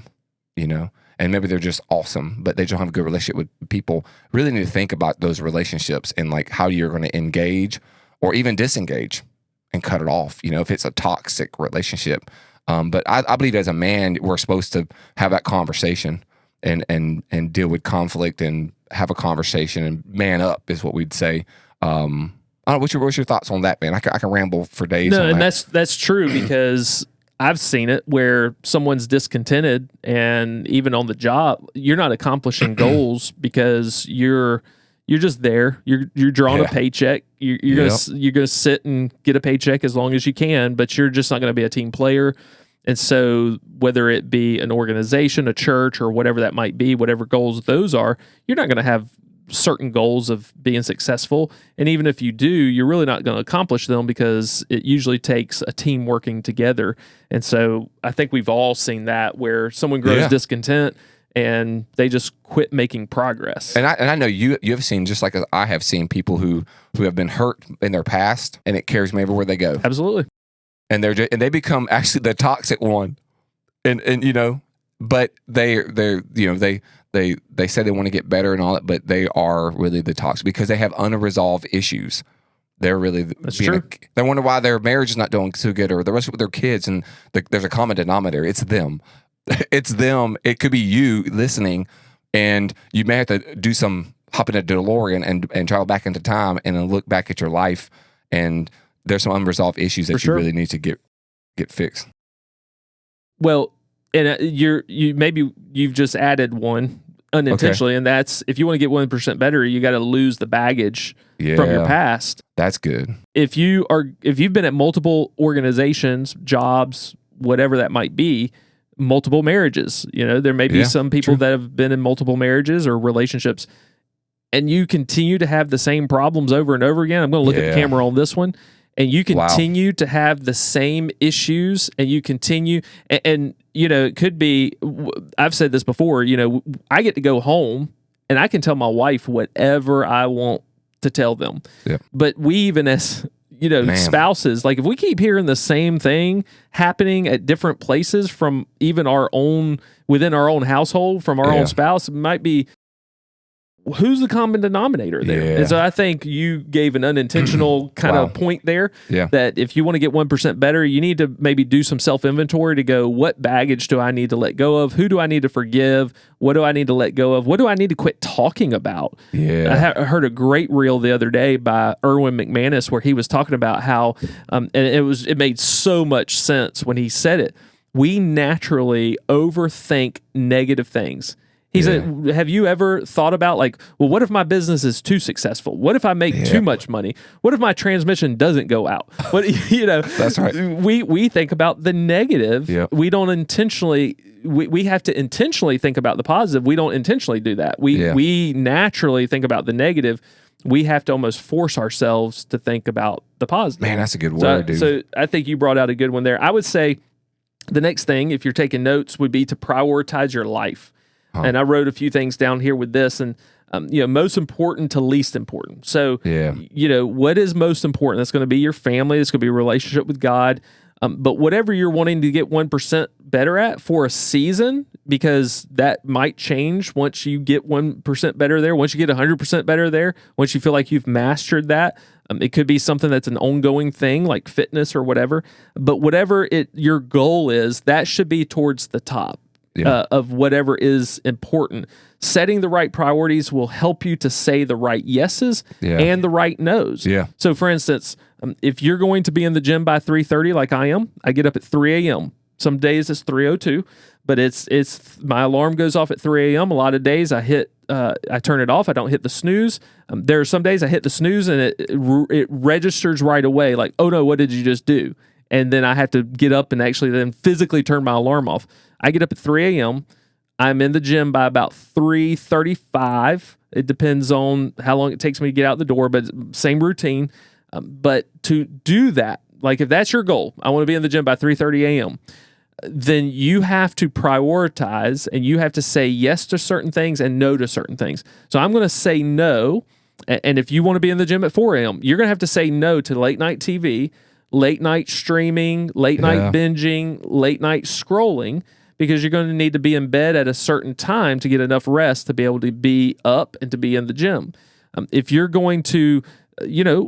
you know, and maybe they're just awesome, but they don't have a good relationship with people. Really need to think about those relationships and, like, how you're going to engage or even disengage and cut it off, you know, if it's a toxic relationship. But I believe as a man, we're supposed to have that conversation and deal with conflict and have a conversation and man up is what we'd say. I don't know, what's your thoughts on that, man? I can ramble for days. No, on and that. that's true because I've seen it where someone's discontented, and even on the job, you're not accomplishing goals because you're just there. You're drawing a paycheck. You're gonna sit and get a paycheck as long as you can, but you're just not going to be a team player. And so whether it be an organization, a church, or whatever that might be, whatever goals those are, you're not going to have certain goals of being successful. And even if you do, you're really not going to accomplish them because it usually takes a team working together. And so I think we've all seen that where someone grows discontent and they just quit making progress. And I know you have seen, just like I have seen, people who have been hurt in their past, and it carries them everywhere they go. Absolutely. And they become actually the toxic one, and you know, but they say they want to get better and all that, but they are really the toxic because they have unresolved issues. They're really they wonder why their marriage is not doing so good, or the rest of their kids, and there's a common denominator. It's them. It's them. It could be you listening, and you may have to hop in a DeLorean and travel back into time and then look back at your life, and there's some unresolved issues that you really need to get fixed. Well, and you've just added one unintentionally, and that's if you want to get 1% better, you got to lose the baggage from your past. That's good. If you've been at multiple organizations, jobs, whatever that might be, multiple marriages, you know, there may be some people that have been in multiple marriages or relationships, and you continue to have the same problems over and over again. I'm going to look at the camera on this one. And you continue to have the same issues, and you continue, and you know, it could be, I've said this before, you know, I get to go home and I can tell my wife whatever I want to tell them. Yeah. But we, even as, you know, spouses, like if we keep hearing the same thing happening at different places from even within our own household, from our own spouse, it might be, who's the common denominator there? Yeah. And so I think you gave an unintentional kind of point there that if you want to get 1% better, you need to maybe do some self-inventory to go, what baggage do I need to let go of? Who do I need to forgive? What do I need to let go of? What do I need to quit talking about? Yeah. I heard a great reel the other day by Erwin McManus where he was talking about how, and it made so much sense when he said it, we naturally overthink negative things. He said, have you ever thought about like, well, what if my business is too successful? What if I make too much money? What if my transmission doesn't go out? What, you know, that's right. We think about the negative. Yep. We don't intentionally, we have to intentionally think about the positive. We don't intentionally do that. We naturally think about the negative. We have to almost force ourselves to think about the positive. Man, that's a good word, dude. So I think you brought out a good one there. I would say the next thing, if you're taking notes, would be to prioritize your life. And I wrote a few things down here with this, and you know, most important to least important. So, you know, what is most important? That's going to be your family. It's going to be a relationship with God. But whatever you're wanting to get 1% better at for a season, because that might change once you get 1% better there, once you get 100% better there, once you feel like you've mastered that. It could be something that's an ongoing thing like fitness or whatever. But whatever your goal is, that should be towards the top. of whatever is important. Setting the right priorities will help you to say the right yeses and the right nos. Yeah. So, for instance, if you're going to be in the gym by 3:30, like I am, I get up at 3 a.m. Some days it's 3:02, but it's my alarm goes off at 3 a.m. A lot of days I turn it off. I don't hit the snooze. There are some days I hit the snooze and it registers right away. Like, oh no, what did you just do? And then I have to get up and actually then physically turn my alarm off. I get up at 3 a.m. I'm in the gym by about 3:35. It depends on how long it takes me to get out the door, but same routine. But to do that, like if that's your goal, I want to be in the gym by 3:30 a.m., then you have to prioritize and you have to say yes to certain things and no to certain things. So I'm going to say no. And if you want to be in the gym at 4 a.m., you're going to have to say no to late night TV, late night streaming, late night binging, late night scrolling, because you're going to need to be in bed at a certain time to get enough rest to be able to be up and to be in the gym. If you're going to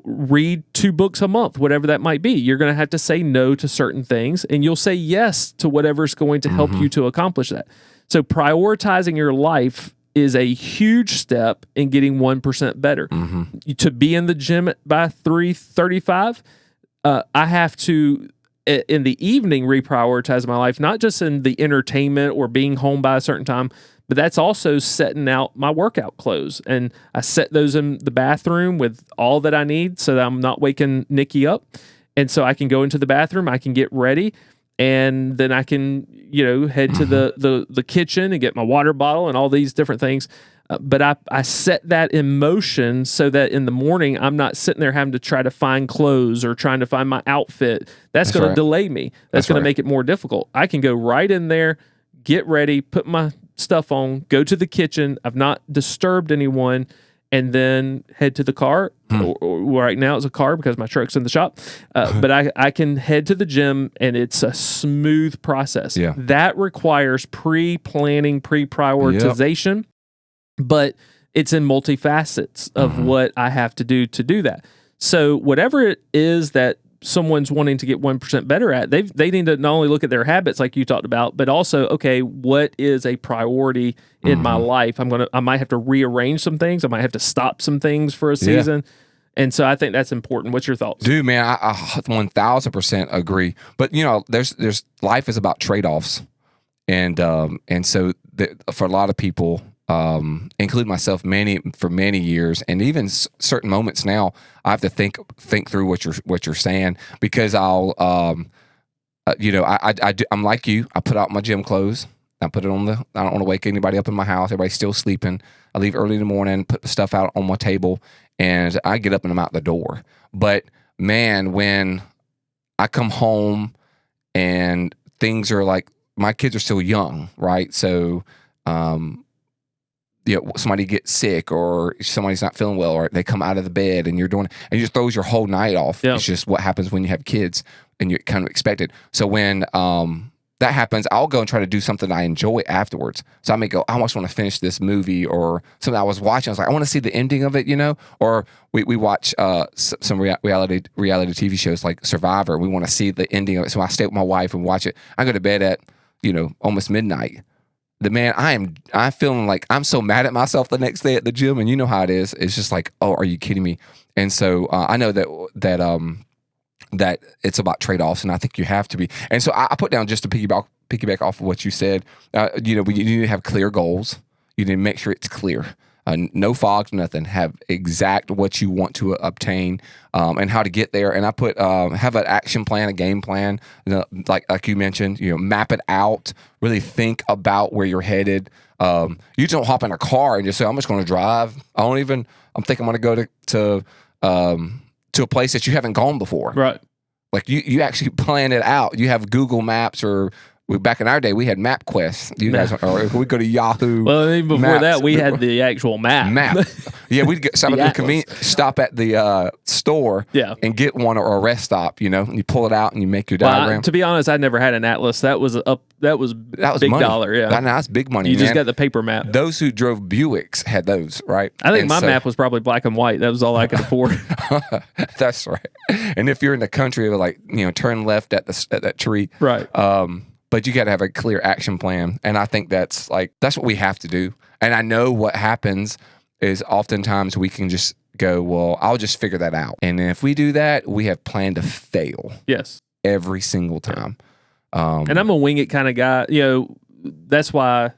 read 2 books a month, whatever that might be, you're going to have to say no to certain things and you'll say yes to whatever's going to help you to accomplish that. So prioritizing your life is a huge step in getting 1% better. To be in the gym by 3:35, I have to, in the evening, reprioritize my life, not just in the entertainment or being home by a certain time, but that's also setting out my workout clothes. And I set those in the bathroom with all that I need so that I'm not waking Nikki up. And so I can go into the bathroom, I can get ready, and then I can, head to the kitchen and get my water bottle and all these different things. But I set that in motion so that in the morning, I'm not sitting there having to try to find clothes or trying to find my outfit. That's going to delay me. That's going to make it more difficult. I can go right in there, get ready, put my stuff on, go to the kitchen. I've not disturbed anyone, and then head to the car. Or right now it's a car because my truck's in the shop. But I can head to the gym, and it's a smooth process. Yeah. That requires pre-planning, pre-prioritization, but it's in multifacets of what I have to do that. So whatever it is that someone's wanting to get 1% better at, they need to not only look at their habits like you talked about, but also, okay, what is a priority in my life? I might have to rearrange some things. I might have to stop some things for a season. And so I think that's important. What's your thoughts? Dude, man, I 1000% agree. But there's life is about trade-offs. And so for a lot of people, including myself, for many years, and even certain moments now, I have to think through what you're saying, because I'll, I'm like you. I put out my gym clothes. I put it on I don't want to wake anybody up in my house. Everybody's still sleeping. I leave early in the morning, put the stuff out on my table, and I get up and I'm out the door. But man, when I come home and things are like, my kids are still young, right? So, somebody gets sick or somebody's not feeling well, or they come out of the bed and and it just throws your whole night off. It's just what happens when you have kids and you kind of expect it. So when that happens, I'll go and try to do something I enjoy afterwards. So I may go, I just want to finish this movie or something I was watching. I was like, I want to see the ending of it, or we watch some reality TV shows like Survivor. We want to see the ending of it. So I stay with my wife and watch it. I go to bed at, almost midnight. I'm feeling like I'm so mad at myself the next day at the gym, and you know how it is. It's just like, oh, are you kidding me? And so I know that it's about trade-offs, and I think you have to be. And so I put down, just to piggyback off of what you said. You need to have clear goals. You need to make sure it's clear. No fog, nothing. Have exact what you want to obtain, and how to get there. And I put have an action plan, a game plan, like you mentioned. Map it out. Really think about where you're headed. You don't hop in a car and just say, "I'm just going to drive." I'm thinking I'm going to go to a place that you haven't gone before. Right. Like you actually plan it out. You have Google Maps, or back in our day, we had MapQuest. You guys, or we go to Yahoo. Well, even before that, we had the actual map. Yeah, we'd stop at the store, and get one, or a rest stop. And you pull it out and you make your diagram. To be honest, I never had an atlas. That was big money. $. Yeah, that's big money. You just got the paper map. Those who drove Buicks had those, right? I think my map was probably black and white. That was all I could afford. That's right. And if you're in the country, like turn left at that tree, right? but you got to have a clear action plan. And I think that's what we have to do. And I know what happens is oftentimes we can just go, well, I'll just figure that out. And if we do that, we have planned to fail. Yes. Every single time. And I'm a wing it kind of guy. That's why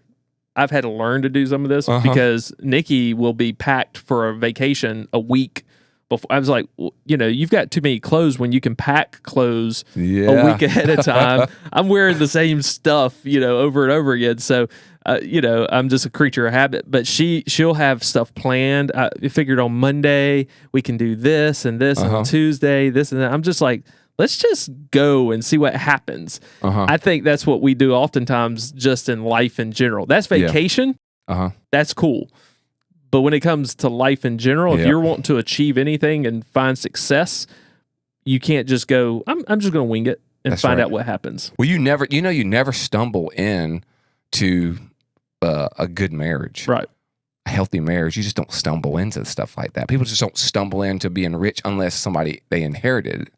I've had to learn to do some of this because Nikki will be packed for a vacation a week before. I was like, you've got too many clothes when you can pack clothes a week ahead of time. I'm wearing the same stuff, over and over again. So, I'm just a creature of habit. But she'll have stuff planned. I figured on Monday we can do this and this, and on Tuesday this and that. I'm just like, let's just go and see what happens. I think that's what we do oftentimes just in life in general. That's vacation. That's cool. But when it comes to life in general, if you're wanting to achieve anything and find success, you can't just go, I'm just going to wing it and find out what happens. Well, you never stumble in to a good marriage. Right. A healthy marriage. You just don't stumble into stuff like that. People just don't stumble into being rich unless they inherited it.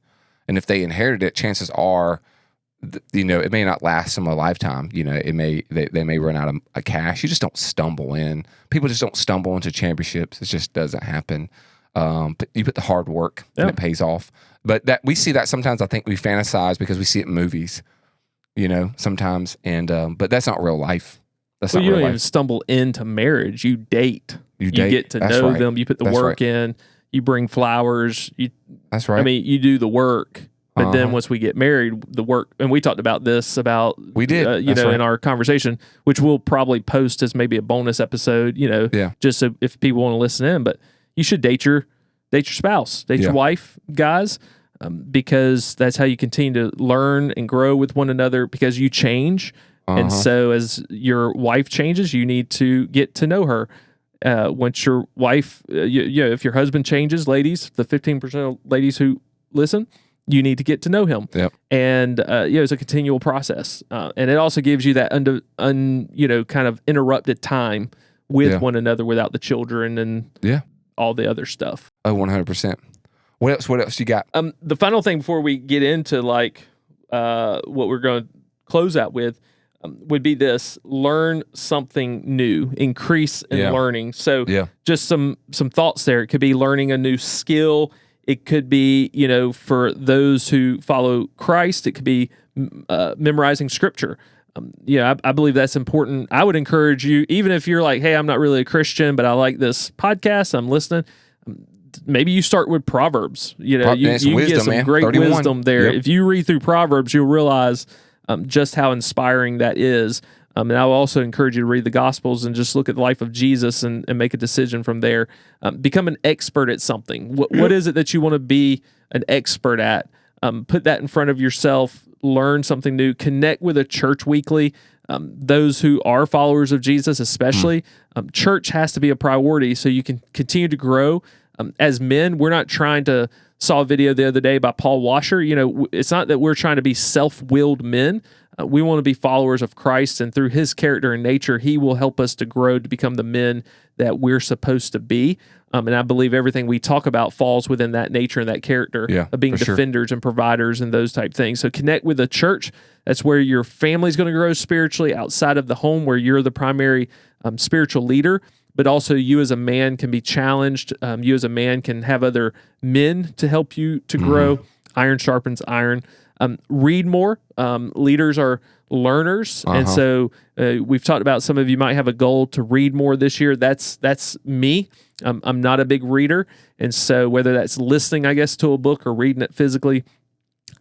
And if they inherited it, chances are, it may not last them a lifetime. They may run out of cash. You just don't stumble in. People just don't stumble into championships. It just doesn't happen. But you put the hard work and it pays off. But that we see that sometimes. I think we fantasize because we see it in movies, sometimes. And but that's not real life. That's not you real don't life. even stumble into marriage. You date. You get to know them. You put the work in. You bring flowers. That's right. I mean, you do the work, but then once we get married, the work, and we talked about this we did, in our conversation, which we'll probably post as maybe a bonus episode, just so if people want to listen in. But you should date your spouse, your wife, guys, because that's how you continue to learn and grow with one another. Because you change, and so as your wife changes, you need to get to know her. Once your wife, if your husband changes, ladies, the 15% of ladies who listen, you need to get to know him. Yep. And it's a continual process, and it also gives you that kind of interrupted time with one another without the children and all the other stuff. Oh, 100%. What else you got? The final thing before we get into what we're going to close out with. Would be this: learn something new, increase in learning. So just some thoughts there. It could be learning a new skill. It could be, for those who follow Christ, it could be memorizing scripture. I believe that's important. I would encourage you, even if you're like, hey, I'm not really a Christian, but I like this podcast, I'm listening. Maybe you start with Proverbs. You wisdom, get some great 31. Wisdom there. Yep. If you read through Proverbs, you'll realize just how inspiring that is. And I will also encourage you to read the Gospels and just look at the life of Jesus and make a decision from there. Become an expert at something. What is it that you want to be an expert at? Put that in front of yourself. Learn something new. Connect with a church weekly. Those who are followers of Jesus especially. Church has to be a priority so you can continue to grow. As men, we're not trying to... Saw a video the other day by Paul Washer. It's not that we're trying to be self-willed men. We want to be followers of Christ, and through his character and nature, he will help us to grow to become the men that we're supposed to be. And I believe everything we talk about falls within that nature and that character of being defenders and providers and those type things. So connect with the church. That's where your family's going to grow spiritually, outside of the home where you're the primary spiritual leader. But also you as a man can be challenged. You as a man can have other men to help you to grow. Iron sharpens iron. Read more. Leaders are learners. And so we've talked about some of you might have a goal to read more this year. That's me. I'm not a big reader. And so whether that's listening, I guess, to a book or reading it physically,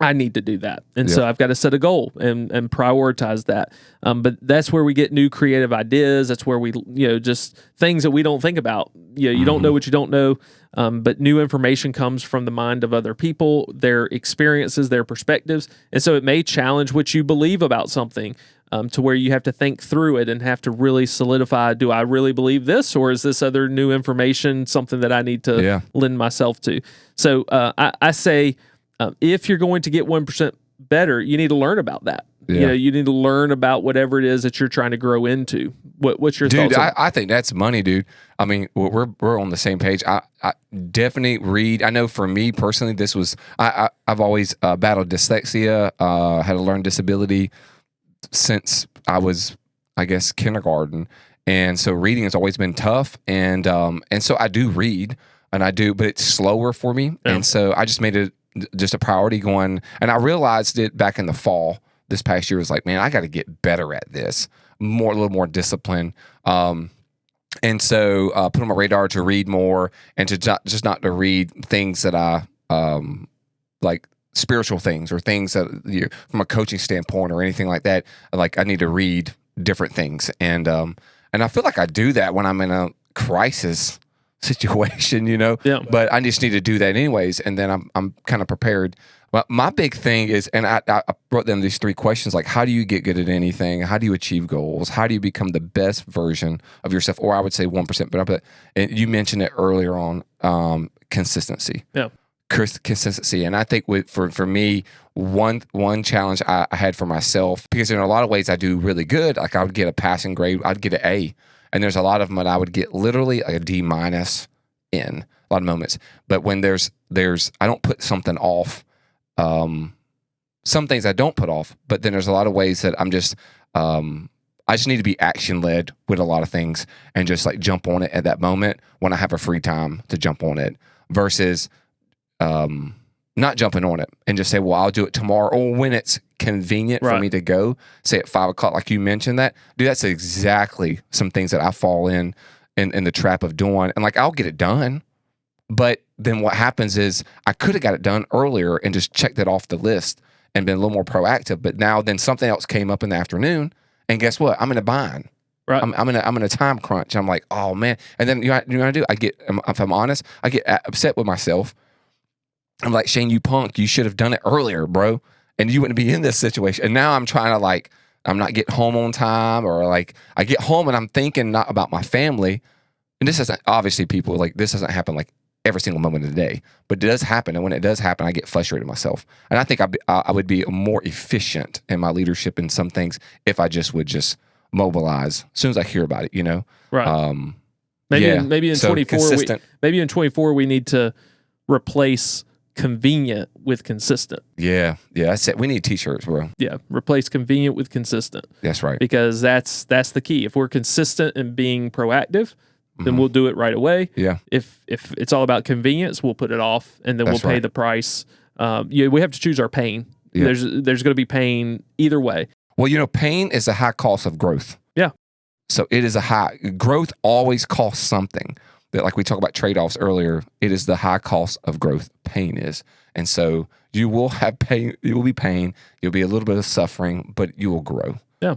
I need to do that. And so I've got to set a goal and prioritize that. But that's where we get new creative ideas. That's where we, just things that we don't think about. You don't know what you don't know. But new information comes from the mind of other people, their experiences, their perspectives. And so it may challenge what you believe about something to where you have to think through it and have to really solidify, do I really believe this, or is this other new information something that I need to lend myself to? So I say, if you're going to get 1% better, you need to learn about that. You need to learn about whatever it is that you're trying to grow into. What's your thoughts? Dude, I think that's money, dude. I mean, we're on the same page. I definitely read. I know for me personally, this was I've always battled dyslexia, had a learning disability. since I was, I guess, kindergarten. And so reading has always been tough. And so I do read, and I do, but it's slower for me. Yeah. And so I just made it just a priority going, and I realized it back in the fall this past year. Was like, man, I got to get better at this, a little more discipline. And so put on my radar to read more, and to just not to read things that I like spiritual things or things that from a coaching standpoint or anything like that. Like I need to read different things, and I feel like I do that when I'm in a crisis situation, Yeah. But I just need to do that anyways, and then I'm kind of prepared. But my big thing is, and I wrote them these 3 questions, like how do you get good at anything? How do you achieve goals? How do you become the best version of yourself? Or I would say 1%, but and you mentioned it earlier on, consistency. Yeah. Consistency. And I think for me, one challenge I had for myself, because in a lot of ways I do really good. Like I would get a passing grade, I'd get an A. And there's a lot of them that I would get literally a D- in a lot of moments. But when there's I don't put something off. Some things I don't put off, but then there's a lot of ways that I'm just, I just need to be action led with a lot of things and just like jump on it at that moment when I have a free time to jump on it versus, not jumping on it and just say, well, I'll do it tomorrow or when it's convenient for me to go, say at 5 o'clock, like you mentioned that. Dude, that's exactly some things that I fall in the trap of doing. And like, I'll get it done. But then what happens is I could have got it done earlier and just checked it off the list and been a little more proactive. But now then something else came up in the afternoon, and guess what? I'm in a bind. Right. I'm in a time crunch. I'm like, oh man. And then you know what I do? If I'm honest, I get upset with myself. I'm like, Shane, you punk. You should have done it earlier, bro. And you wouldn't be in this situation. And now I'm trying to like, I'm not getting home on time, or like I get home and I'm thinking not about my family. And this doesn't, obviously people like, this doesn't happen like every single moment of the day, but it does happen. And when it does happen, I get frustrated with myself. And I think I would be more efficient in my leadership in some things if I would mobilize as soon as I hear about it, Right. Maybe in 24, we need to replace convenient with consistent. Yeah. That's it. We need t-shirts, bro. Yeah. Replace convenient with consistent. That's right. Because that's the key. If we're consistent in being proactive, then we'll do it right away. Yeah. If it's all about convenience, we'll put it off, and then we'll pay the price. We have to choose our pain. Yeah. There's going to be pain either way. Well, pain is a high cost of growth. Yeah. So it is growth always costs something. That, like we talked about trade-offs earlier, it is the high cost of growth. Pain is. And so you will have pain. It will be pain. You'll be a little bit of suffering, but you will grow. Yeah.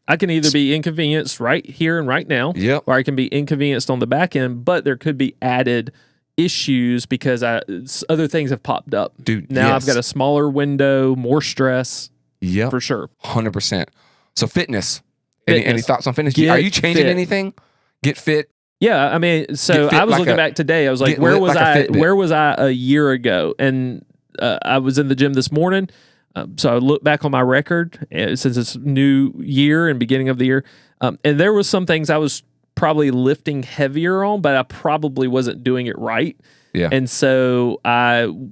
I can either be inconvenienced right here and right now, or I can be inconvenienced on the back end, but there could be added issues because other things have popped up. Dude, now I've got a smaller window, more stress. Yeah, for sure. 100%. So fitness. Any thoughts on fitness? Are you changing anything? Get fit. Yeah, I mean, so I was looking back today. I was like, where was I a year ago? And I was in the gym this morning. So I look back on my record since it's new year and beginning of the year. And there was some things I was probably lifting heavier on, but I probably wasn't doing it right. Yeah. And so I'm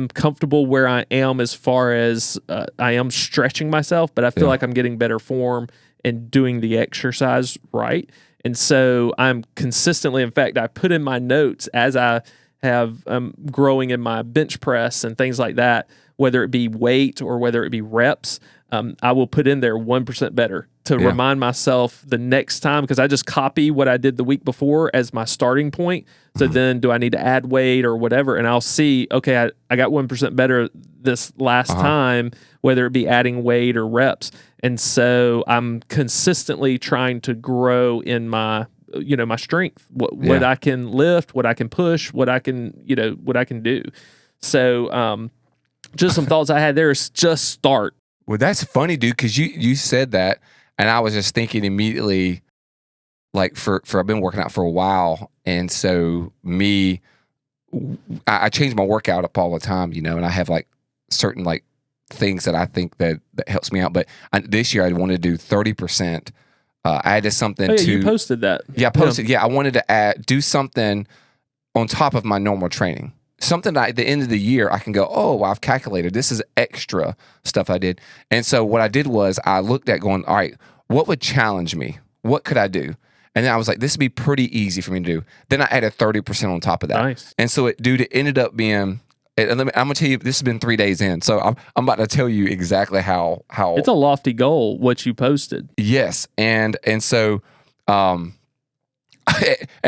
comfortable where I am as far as I am stretching myself, but I feel like I'm getting better form and doing the exercise right. And so I'm consistently, in fact, I put in my notes as I have growing in my bench press and things like that, whether it be weight or whether it be reps, I will put in there 1% better to remind myself the next time, because I just copy what I did the week before as my starting point. So then do I need to add weight or whatever? And I'll see, okay, I got 1% better this last time, whether it be adding weight or reps. And so I'm consistently trying to grow in my, my strength, what I can lift, what I can push, what I can do. So, just some thoughts I had there is just start. Well, that's funny, dude, because you said that, and I was just thinking immediately, like for I've been working out for a while, and so I change my workout up all the time, and I have like certain like things that I think that helps me out. But this year I wanted to do 30%. I added something to. You posted that. Yeah, I posted. Yeah, I wanted to do something on top of my normal training. something that at the end of the year I can go, oh, well, I've calculated this is extra stuff I did. And so what I did was I looked at going, all right, what would challenge me? What could I do? And then I was like, this would be pretty easy for me to do. Then I added 30% on top of that. Nice. And so it ended up being, I'm going to tell you, this has been 3 days in. So I'm about to tell you exactly how. It's a lofty goal, what you posted. Yes. And so, and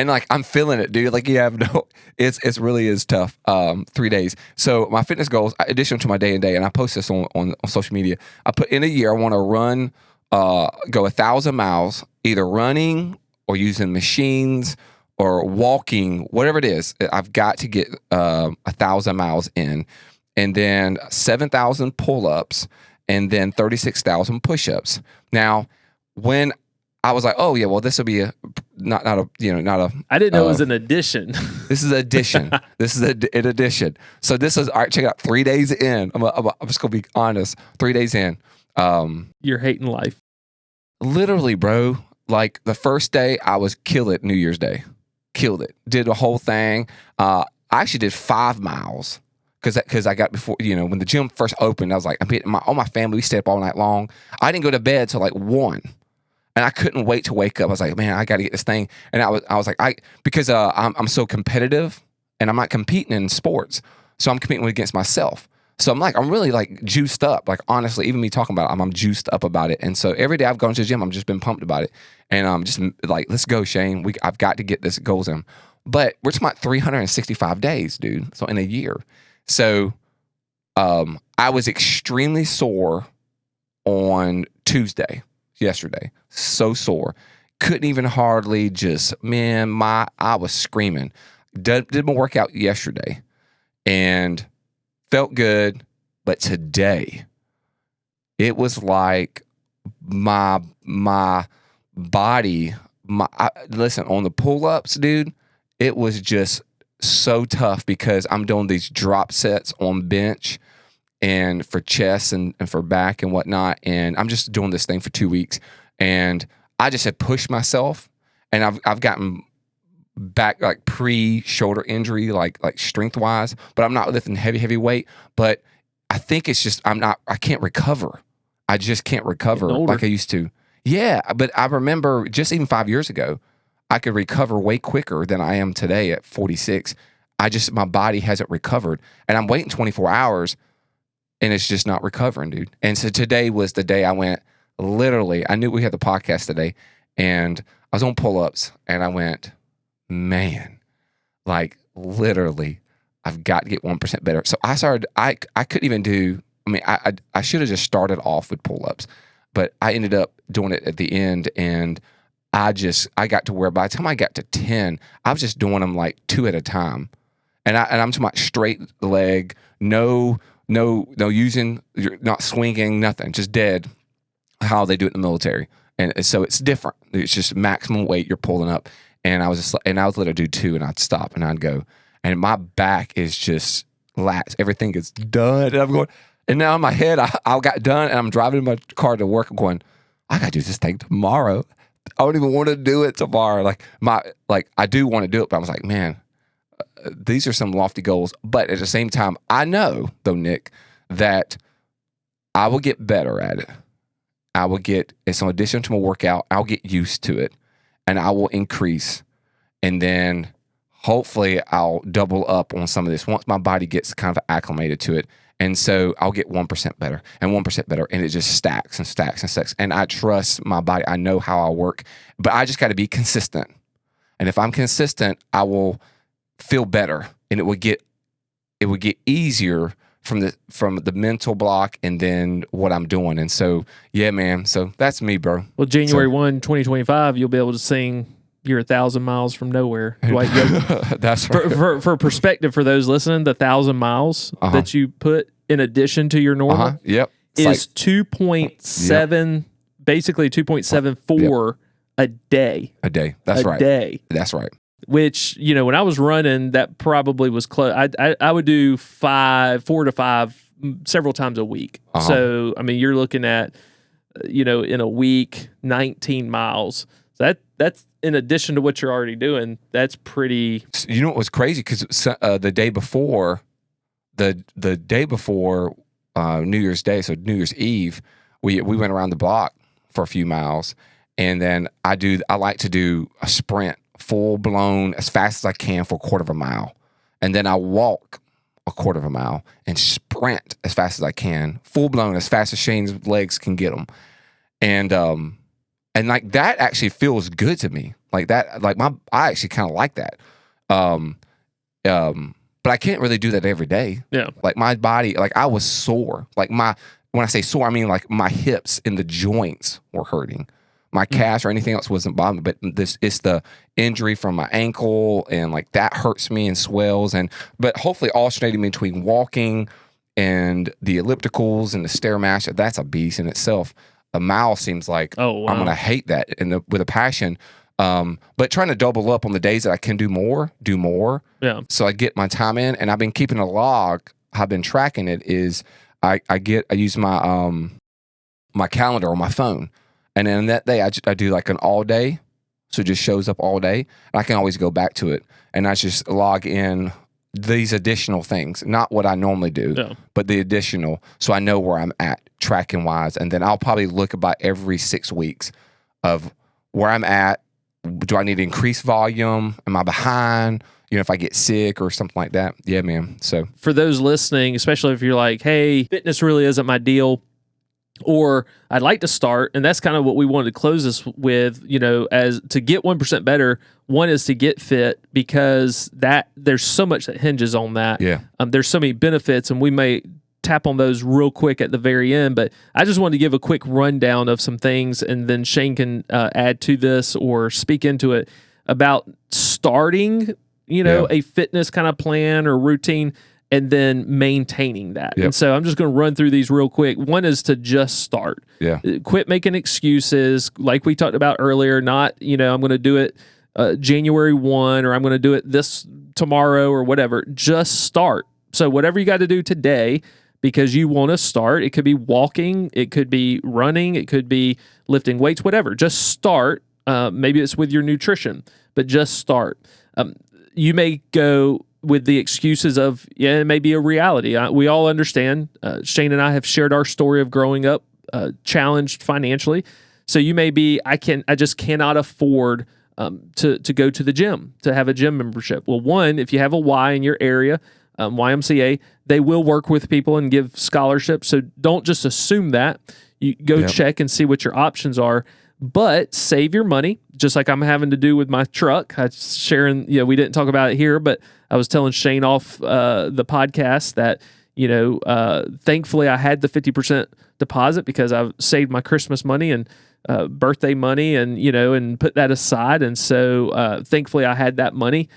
like, I'm feeling it, dude. Like, you have no, it's really is tough. 3 days. So my fitness goals, addition to my day and day, and I post this on social media. I put in a year, I want to run, go 1,000 miles, either running or using machines or walking, whatever it is. I've got to get 1,000 miles in, and then 7,000 pull-ups, and then 36,000 push-ups. Now, when I was like, oh yeah, well, this will be not a. I didn't know it was an addition. This is addition. This is an addition. So this is, all right, check it out. 3 days in. I'm just gonna be honest. 3 days in. You're hating life. Literally, bro. Like the first day, I was killed it. New Year's Day, killed it. Did the whole thing. I actually did 5 miles because I got before, when the gym first opened. I was like, all my family, we stayed up all night long. I didn't go to bed till like 1. And I couldn't wait to wake up. I was like, man, I got to get this thing. And I was like, because I'm so competitive, and I'm not competing in sports, so I'm competing against myself. So I'm really like juiced up. Like honestly, even me talking about it, I'm juiced up about it. And so every day I've gone to the gym, I've just been pumped about it. And I'm just like, let's go, Shane. I've got to get this goals in. But we're talking about 365 days, dude. So in a year. So I was extremely sore on Tuesday. Yesterday, so sore, couldn't even hardly I was screaming. Did my workout yesterday and felt good, but today it was like my body. Listen, on the pull-ups, dude, it was just so tough because I'm doing these drop sets on bench and for chest and for back and whatnot. And I'm just doing this thing for 2 weeks. And I just had pushed myself, and I've gotten back like pre-shoulder injury, like strength-wise, but I'm not lifting heavy weight. But I think it's just, I can't recover. I just can't recover like I used to. Yeah, but I remember just even 5 years ago, I could recover way quicker than I am today at 46. My body hasn't recovered. And I'm waiting 24 hours, and it's just not recovering, dude. And so today was the day I went, literally, I knew we had the podcast today, and I was on pull-ups, and I went, man, like literally, I've got to get 1% better. So I started, I couldn't even do, I should have just started off with pull-ups, but I ended up doing it at the end, and I got to where by the time I got to 10, I was just doing them like 2 at a time. And I'm talking about straight leg, no using, you're not swinging, nothing, just dead, how they do it in the military. And so it's different. It's just maximum weight you're pulling up. And I was literally do 2, and I'd stop and I'd go. And my back is just lax. Everything is done. And I'm going, and now in my head, I got done, and I'm driving in my car to work. I'm going, I got to do this thing tomorrow. I don't even want to do it tomorrow. I do want to do it, but I was like, man, these are some lofty goals. But at the same time, I know, though, Nick, that I will get better at it. It's in addition to my workout, I'll get used to it, and I will increase. And then hopefully I'll double up on some of this once my body gets kind of acclimated to it. And so I'll get 1% better and 1% better. And it just stacks and stacks and stacks. And I trust my body. I know how I work, but I just got to be consistent. And if I'm consistent, I will feel better, and it would get easier from the mental block and then what I'm doing. And so, yeah, man. So that's me, bro. Well, January 1, 2025, you'll be able to sing You're 1,000 Miles from Nowhere. That's right. For perspective, for those listening, the 1,000 miles that you put in addition to your normal is 2.7, basically 2.74 a day. A day. That's right. A day. That's right. Which, when I was running, that probably was close. I would do 4 to 5 several times a week. So, you're looking at, in a week, 19 miles. So that's in addition to what you're already doing, that's pretty. You know what was crazy? Because the day before, the day before New Year's Day, so New Year's Eve, we went around the block for a few miles, and then I like to do a sprint, full blown, as fast as I can for a quarter of a mile, and then I walk a quarter of a mile and sprint as fast as I can, full blown, as fast as Shane's legs can get them, and like that actually feels good to me. Like that, like I actually kind of like that. But I can't really do that every day. Yeah. Like my body, like I was sore. Like when I say sore, I mean like my hips and the joints were hurting. My calves or anything else wasn't bothering me, but it's the injury from my ankle, and like that hurts me and swells. But hopefully alternating between walking and the ellipticals and the Stairmaster, that's a beast in itself. A mile seems like I'm going to hate that with a passion. But trying to double up on the days that I can do more. Yeah. So I get my time in, and I've been keeping a log. I've been tracking it. Is I use my my calendar on my phone, and then that day I do like an all day, so it just shows up all day, and I can always go back to it, and I just log in these additional things, not what I normally do, but the additional, so I know where I'm at tracking wise, and then I'll probably look about every 6 weeks of where I'm at. Do I need to increase volume? Am I behind? You know, if I get sick or something like that. Yeah, man. So for those listening, especially if you're like, hey, fitness really isn't my deal, or I'd like to start, and that's kind of what we wanted to close this with, you know, as to get 1% better. One is to get fit, because there's so much that hinges on that. Yeah. There's so many benefits, and we may tap on those real quick at the very end, but I just wanted to give a quick rundown of some things, and then Shane can add to this or speak into it about starting, you know, a fitness kind of plan or routine, and then maintaining that. And so I'm just going to run through these real quick. One is to just start. Yeah. Quit making excuses, like we talked about earlier. Not, you know, I'm going to do it January 1, or I'm going to do it this tomorrow or whatever. Just start. So whatever you got to do today, because you want to start. It could be walking, it could be running, it could be lifting weights, whatever. Just start. Maybe it's with your nutrition, but just start. You may go with the excuses of, it may be a reality. We all understand. Shane and I have shared our story of growing up challenged financially. So you may be, I just cannot afford to go to the gym, to have a gym membership. Well, one, if you have a Y in your area, YMCA, they will work with people and give scholarships. So don't just assume that. You go check and see what your options are, but save your money, just like I'm having to do with my truck. I was sharing, you know, we didn't talk about it here, but I was telling Shane off the podcast that, you know, thankfully I had the 50% deposit because I've saved my Christmas money and birthday money, and, you know, and put that aside. And so thankfully I had that money.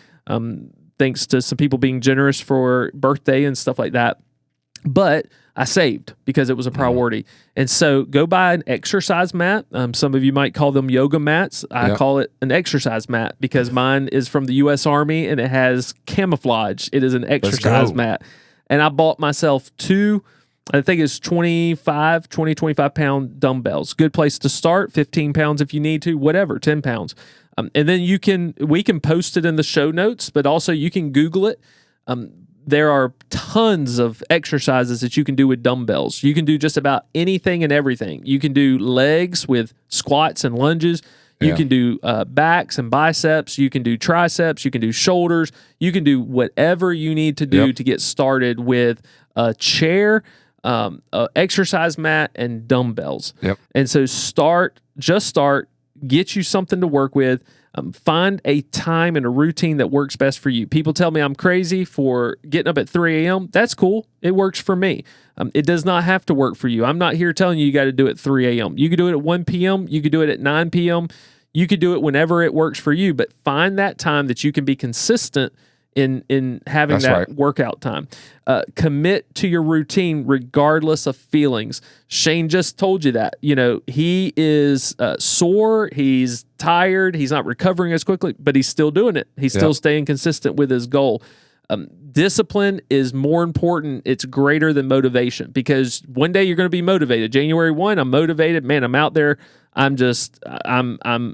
Thanks to some people being generous for birthday and stuff like that. But I saved because it was a priority. And so go buy an exercise mat. Some of you might call them yoga mats. I call it an exercise mat because mine is from the U.S. Army and it has camouflage. It is an exercise mat. And I bought myself two, I think it's 25 pound dumbbells. Good place to start. 15 pounds if you need to, whatever, 10 pounds. And then we can post it in the show notes, but also you can Google it. There are tons of exercises that you can do with dumbbells. You can do just about anything and everything. You can do legs with squats and lunges. You can do backs and biceps. You can do triceps. You can do shoulders. You can do whatever you need to do to get started with a chair, a exercise mat, and dumbbells. And so just start. Get you something to work with. Find a time and a routine that works best for you. People tell me I'm crazy for getting up at 3 a.m. That's cool. It works for me. It does not have to work for you. I'm not here telling you got to do it at 3 a.m. You could do it at 1 p.m. You could do it at 9 p.m. You could do it whenever it works for you, but find that time that you can be consistent in having workout time. Commit to your routine regardless of feelings. Shane just told you that. You know, he is sore, he's tired, he's not recovering as quickly, but he's still doing it. He's still staying consistent with his goal. Discipline is more important. It's greater than motivation, because one day you're going to be motivated. January 1, I'm motivated. Man, I'm out there. I'm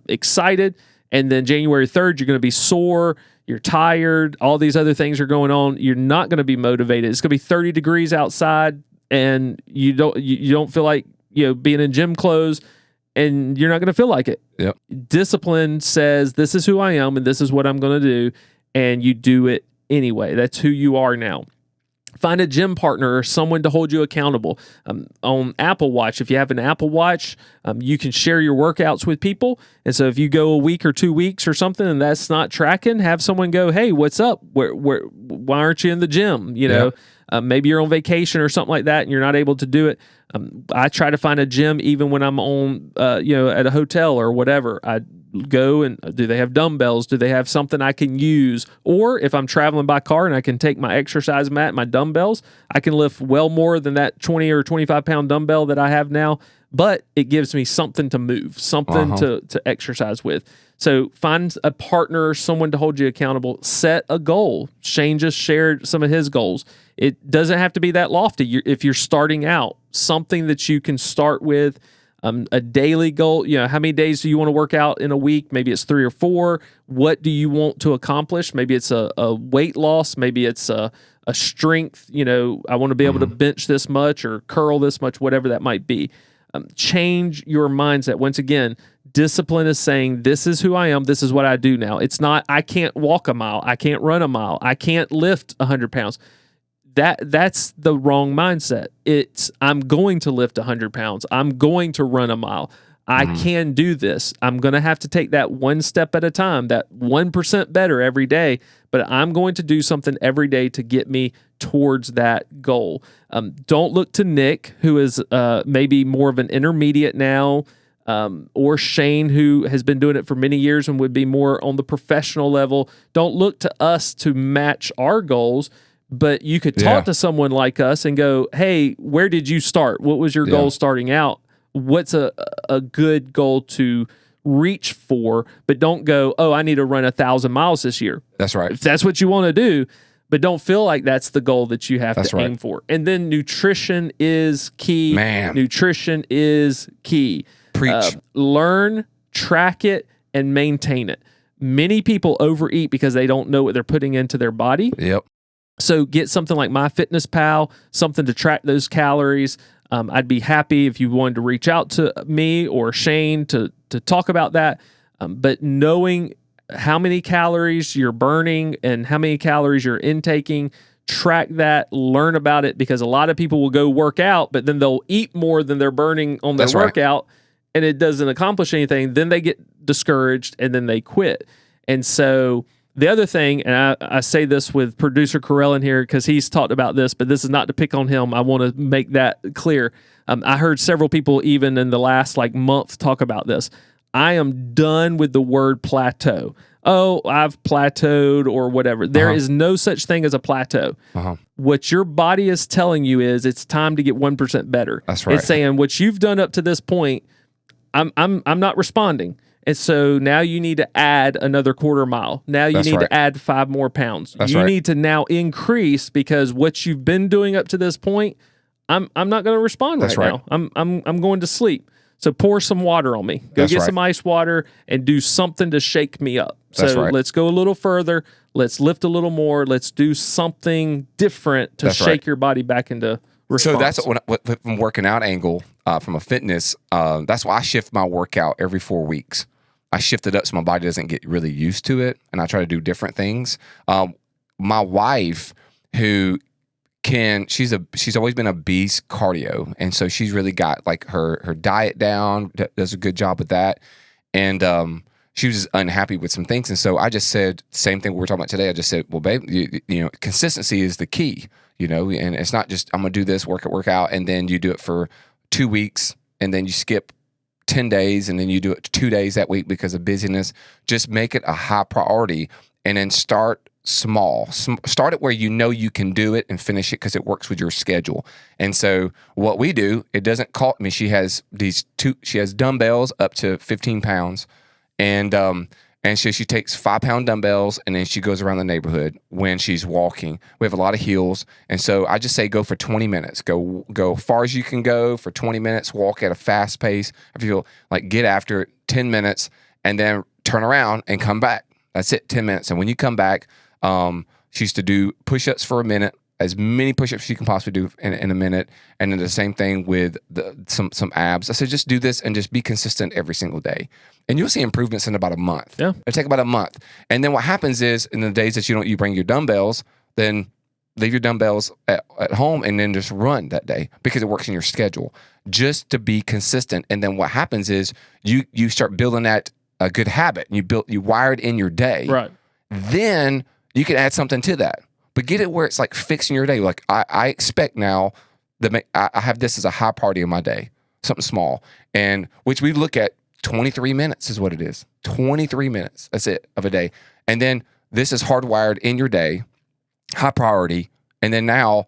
excited. And then January 3rd, you're going to be sore, you're tired, all these other things are going on. You're not going to be motivated. It's going to be 30 degrees outside and you don't feel like, being in gym clothes, and you're not going to feel like it. Yep. Discipline says, this is who I am and this is what I'm going to do. And you do it anyway. That's who you are now. Find a gym partner or someone to hold you accountable. On Apple Watch, if you have an Apple Watch, you can share your workouts with people. And so if you go a week or 2 weeks or something and that's not tracking, have someone go, hey, what's up? Why aren't you in the gym? Maybe you're on vacation or something like that and you're not able to do it. I try to find a gym even when I'm on, at a hotel or whatever. I go and do they have dumbbells? Do they have something I can use? Or if I'm traveling by car and I can take my exercise mat, my dumbbells, I can lift well more than that 20 or 25 pound dumbbell that I have now, but it gives me something to move, something to exercise with. So find a partner, someone to hold you accountable, set a goal. Shane just shared some of his goals. It doesn't have to be that lofty. If you're starting out, something that you can start with, a daily goal. How many days do you want to work out in a week? Maybe it's 3 or 4. What do you want to accomplish? Maybe it's a weight loss. Maybe it's a strength. I want to be able to bench this much or curl this much, whatever that might be. Change your mindset. Once again, discipline is saying, this is who I am. This is what I do now. It's not, I can't walk a mile. I can't run a mile. I can't lift 100 pounds. That's the wrong mindset. It's, I'm going to lift 100 pounds. I'm going to run a mile. I can do this. I'm going to have to take that one step at a time, that 1% better every day, but I'm going to do something every day to get me towards that goal. Don't look to Nick, who is maybe more of an intermediate now, or Shane, who has been doing it for many years and would be more on the professional level. Don't look to us to match our goals. But you could talk to someone like us and go, hey, where did you start? What was your goal starting out? What's a good goal to reach for? But don't go, oh, I need to run 1,000 miles this year. That's right. If that's what you want to do, but don't feel like that's the goal that you have to aim for. And then nutrition is key. Man. Nutrition is key. Preach. Learn, track it, and maintain it. Many people overeat because they don't know what they're putting into their body. Yep. So get something like MyFitnessPal, something to track those calories. I'd be happy if you wanted to reach out to me or Shane to talk about that. But knowing how many calories you're burning and how many calories you're intaking, track that, learn about it, because a lot of people will go work out, but then they'll eat more than they're burning on their workout, and it doesn't accomplish anything. Then they get discouraged and then they quit. And so the other thing, and I say this with producer Carell in here because he's talked about this, but this is not to pick on him. I want to make that clear. I heard several people even in the last month talk about this. I am done with the word plateau. Oh, I've plateaued or whatever. There is no such thing as a plateau. What your body is telling you is it's time to get 1% better. That's right. It's saying what you've done up to this point, I'm not responding. And so now you need to add another quarter mile. Now you need to add 5 more pounds. You need to now increase because what you've been doing up to this point, I'm not going to respond now. I'm going to sleep. So pour some water on me. Go get some ice water and do something to shake me up. So let's go a little further. Let's lift a little more. Let's do something different to shake your body back into response. So that's what from working out angle, from a fitness, that's why I shift my workout every 4 weeks. I shift it up so my body doesn't get really used to it, and I try to do different things. My wife, who she's always been a beast cardio, and so she's really got her diet down, does a good job with that, and she was unhappy with some things, and so I just said same thing we were talking about today. I just said, well, babe, you know, consistency is the key, and it's not just I'm gonna do this work out, and then you do it for 2 weeks, and then you skip 10 days and then you do it 2 days that week because of busyness. Just make it a high priority and then start small. Start it where you know you can do it and finish it because it works with your schedule. And so what we do, it doesn't cost me. She has dumbbells up to 15 pounds and so she takes 5-pound dumbbells and then she goes around the neighborhood when she's walking. We have a lot of hills. And so I just say go for 20 minutes. Go as far as you can go for 20 minutes. Walk at a fast pace. If you feel like get after it, 10 minutes, and then turn around and come back. That's it, 10 minutes. And when you come back, she used to do push-ups for a minute, as many push-ups she can possibly do in a minute, and then the same thing with some abs. I said, just do this and just be consistent every single day. And you'll see improvements in about a month. Yeah. It'll take about a month. And then what happens is, in the days that you bring your dumbbells, then leave your dumbbells at home and then just run that day because it works in your schedule, just to be consistent. And then what happens is you start building that a good habit. You wire it in your day. Right. Then you can add something to that. But get it where it's like fixing your day. Like I expect now that I have this as a high priority in my day, something small, and which we look at 23 minutes is what it is. 23 minutes. That's it of a day. And then this is hardwired in your day, high priority. And then now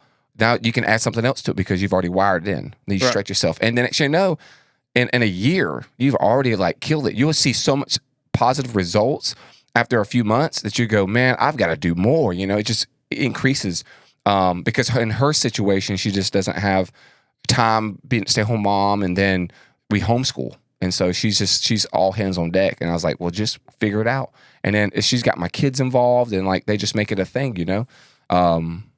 you can add something else to it because you've already wired it in. Then you stretch yourself. And then actually, in a year, you've already like killed it. You will see so much positive results after a few months that you go, man, I've got to do more. It just increases because in her situation, she just doesn't have time being a stay-at-home mom, and then we homeschool. And so she's all hands on deck. And I was like, well, just figure it out. And then she's got my kids involved, and like they just make it a thing,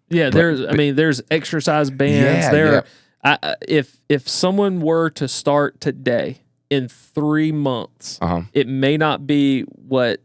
there's exercise bands. If someone were to start today in 3 months, it may not be what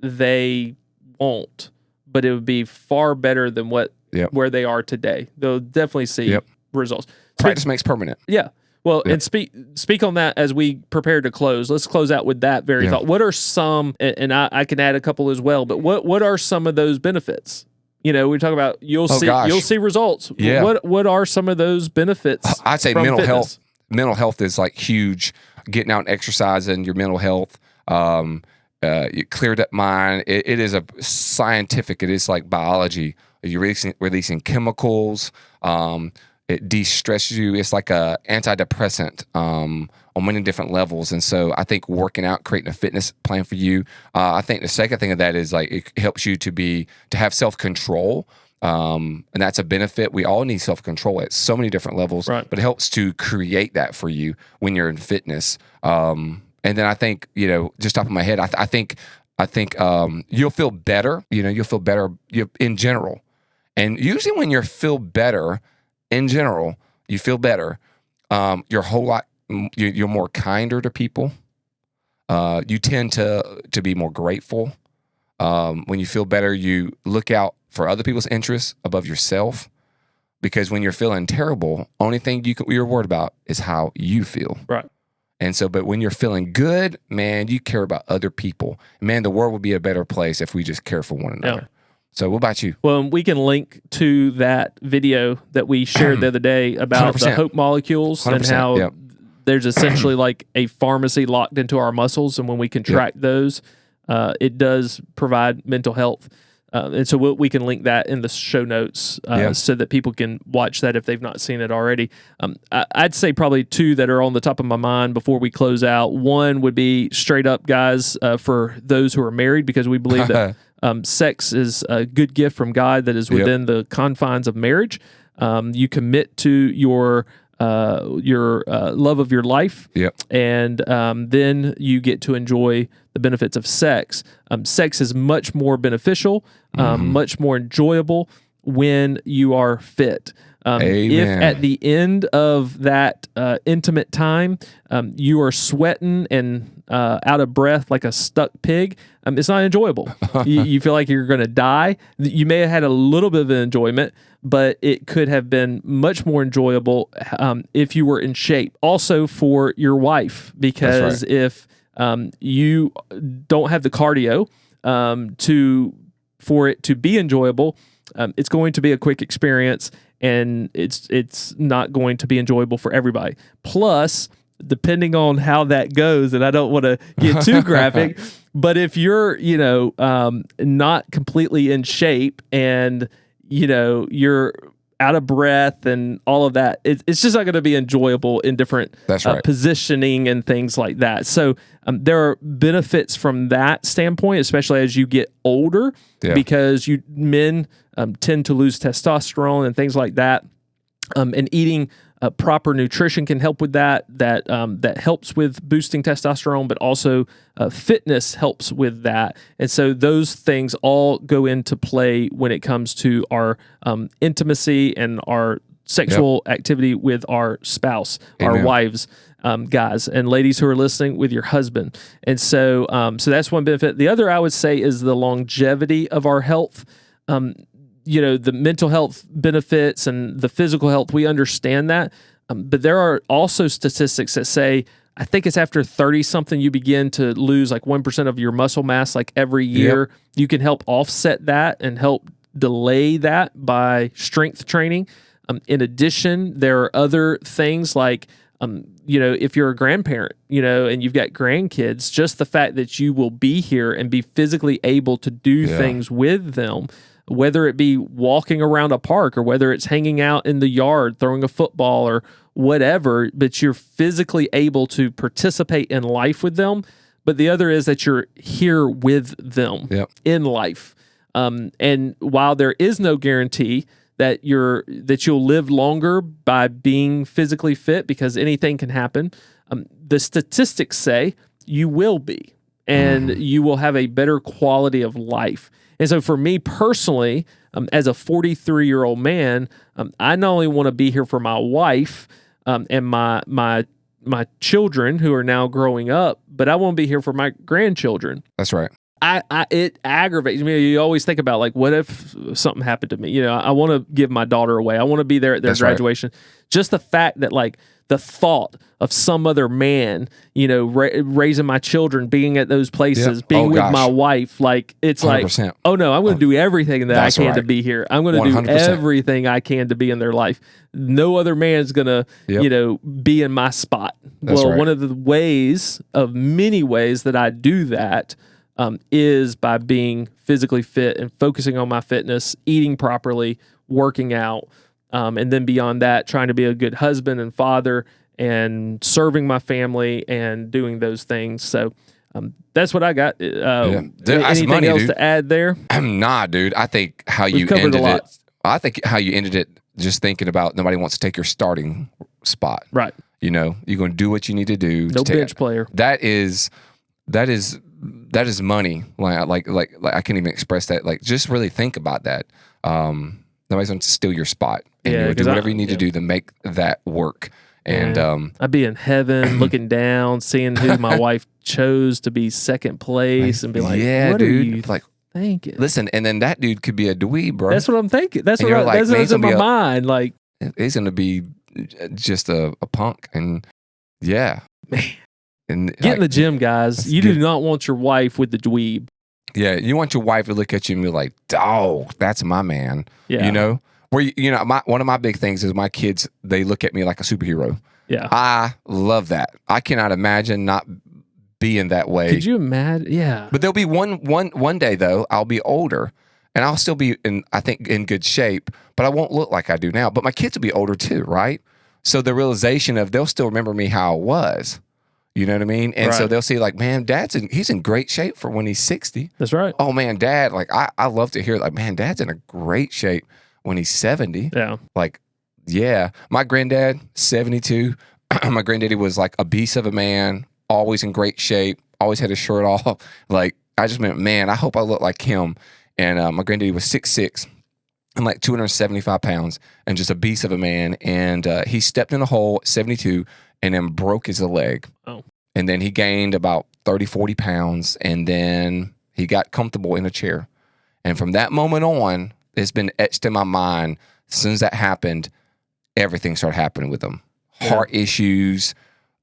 they want, but it would be far better than where they are today. They'll definitely see results. Practice makes permanent. Yeah. Well, and speak on that as we prepare to close. Let's close out with that very thought. What are some, and I can add a couple as well, but what are some of those benefits? We talk about you'll see results. Yeah. What are some of those benefits? I'd say mental health. Mental health is like huge. Getting out and exercising, your mental health. You cleared up mind. It is a scientific. It is like biology. You're releasing chemicals. It de-stresses you. It's like a antidepressant on many different levels. And so I think working out, creating a fitness plan for you. I think the second thing of that is like it helps you to have self-control. And that's a benefit. We all need self-control at so many different levels, but it helps to create that for you when you're in fitness. And then I think, just top of my head, I think you'll feel better. You'll feel better in general. And usually when you feel better in general, you feel better. You're a whole lot. You're more kinder to people. You tend to be more grateful. When you feel better, you look out for other people's interests above yourself. Because when you're feeling terrible, only thing you're worried about is how you feel. Right. And so, but when you're feeling good, man, you care about other people. Man, the world would be a better place if we just care for one another. Yeah. So what about you? Well, we can link to that video that we shared the other day about 100%. the hope molecules and how there's essentially like a pharmacy locked into our muscles. And when we contract those, it does provide mental health. And so we can link that in the show notes so that people can watch that if they've not seen it already. I'd say probably two that are on the top of my mind before we close out. One would be straight up, guys, for those who are married, because we believe that sex is a good gift from God that is within the confines of marriage. You commit to your love of your life, and then you get to enjoy the benefits of sex. Sex is much more beneficial, much more enjoyable when you are fit. If at the end of that intimate time you are sweating and out of breath like a stuck pig, it's not enjoyable. You feel like you're going to die. You may have had a little bit of enjoyment, but it could have been much more enjoyable if you were in shape. Also for your wife, because if you don't have the cardio for it to be enjoyable, it's going to be a quick experience, and it's not going to be enjoyable for everybody. Plus, depending on how that goes, and I don't want to get too graphic, but if you're not completely in shape and you're out of breath and all of that, it's just not going to be enjoyable in different positioning and things like that. So there are benefits from that standpoint, especially as you get older, because men tend to lose testosterone and things like that. And eating Proper nutrition can help with that. That helps with boosting testosterone, but also fitness helps with that. And so those things all go into play when it comes to our intimacy and our sexual activity with our spouse, our wives, guys and ladies who are listening, with your husband. And so, so that's one benefit. The other I would say is the longevity of our health. The mental health benefits and the physical health, we understand that. But there are also statistics that say, I think it's after 30 something, you begin to lose like 1% of your muscle mass, like every year. You can help offset that and help delay that by strength training. In addition, there are other things like, if you're a grandparent, and you've got grandkids, just the fact that you will be here and be physically able to do things with them, whether it be walking around a park or whether it's hanging out in the yard, throwing a football or whatever, but you're physically able to participate in life with them. But the other is that you're here with them in life. And while there is no guarantee that you'll live longer by being physically fit, because anything can happen, the statistics say you will be, and you will have a better quality of life. And so for me personally, as a 43-year-old man, I not only want to be here for my wife and my children who are now growing up, but I want to be here for my grandchildren. That's right. It aggravates me. You always think about, like, what if something happened to me? I want to give my daughter away. I want to be there at their graduation. Right. Just the fact that, like, the thought of some other man, raising my children, being at those places, being with my wife, like, it's 100%. Like, oh no, I'm going to do everything that I can to be here. I'm going to do everything I can to be in their life. No other man's going to, be in my spot. One of the ways, of many ways that I do that, is by being physically fit and focusing on my fitness, eating properly, working out, and then beyond that, trying to be a good husband and father and serving my family and doing those things. So that's what I got. Anything else to add there? Nah, dude. I think how you ended it. I think how you ended it, just thinking about nobody wants to take your starting spot. Right. You're going to do what you need to do. No bench player. That is money. Like I can't even express that. Like, just really think about that. Nobody's going to steal your spot, and you'll do whatever you need to do to make that work. And I'd be in heaven looking down, seeing who my wife chose to be second place, and be like, yeah, what dude, are you thinking? Listen, and then that dude could be a dweeb, bro. That's what I'm thinking. That's what's in my mind. Like, he's going to be just a punk, and man. And get in the gym, guys. You do not want your wife with the dweeb. Yeah, you want your wife to look at you and be like, "Dog, that's my man." Yeah. One of my big things is my kids. They look at me like a superhero. Yeah, I love that. I cannot imagine not being that way. Could you imagine? Yeah. But there'll be one day though. I'll be older, and I'll still be in good shape, but I won't look like I do now. But my kids will be older too, right? So the realization of they'll still remember me how I was. You know what I mean? And so they'll see, like, man, he's in great shape for when he's 60. That's right. Oh, man, Dad, like, I love to hear, like, man, Dad's in a great shape when he's 70. Yeah. Like, yeah. My granddad, 72. My granddaddy was like a beast of a man, always in great shape, always had his shirt off. Like, I just meant, man, I hope I look like him. And my granddaddy was 6'6" and like 275 pounds and just a beast of a man. And he stepped in a hole at 72 and then broke his leg. Oh. And then he gained about 30, 40 pounds. And then he got comfortable in a chair. And from that moment on, it's been etched in my mind. As soon as that happened, everything started happening with him. Heart issues.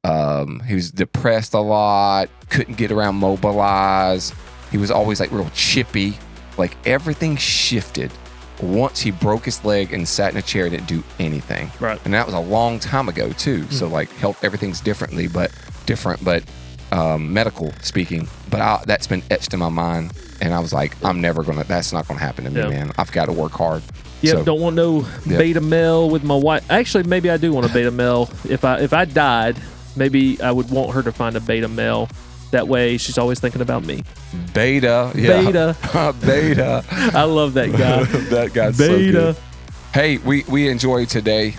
He was depressed a lot. Couldn't get around mobilized. He was always like real chippy. Like, everything shifted once he broke his leg and sat in a chair and didn't do anything. Right. And that was a long time ago too. So like, everything's different, but medical speaking. But that's been etched in my mind. And I was like, that's not going to happen to me, man. I've got to work hard. Yeah, don't want no beta male with my wife. Actually, maybe I do want a beta male. If I died, maybe I would want her to find a beta male. That way, she's always thinking about me. Beta. Yeah. Beta. I love that guy. That guy's Beta. So good. Hey, we enjoyed today.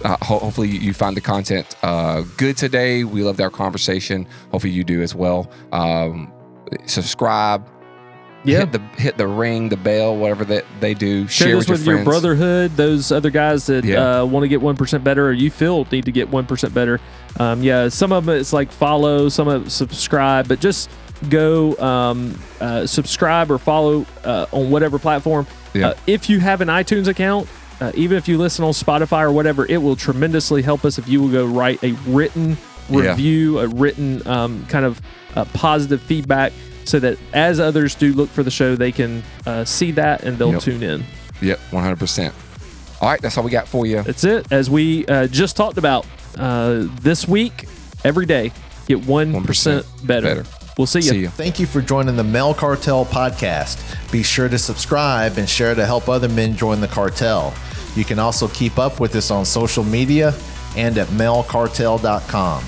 hopefully you find the content good today. We loved our conversation. Hopefully you do as well. Subscribe. Yeah. Hit the ring, the bell, whatever that they do. Share this with your brotherhood, those other guys that want to get 1% better, or you feel need to get 1% better. Some of them it's like follow, some of it subscribe, but just go subscribe or follow on whatever platform. Yeah. If you have an iTunes account, even if you listen on Spotify or whatever, it will tremendously help us if you will go write a written review, a written kind of positive feedback, so that as others do look for the show, they can see that and they'll tune in. Yep, 100%. All right, that's all we got for you. That's it. As we just talked about this week, every day, get 1% better. We'll see you. Thank you for joining the Male Cartel Podcast. Be sure to subscribe and share to help other men join the cartel. You can also keep up with us on social media and at malecartel.com.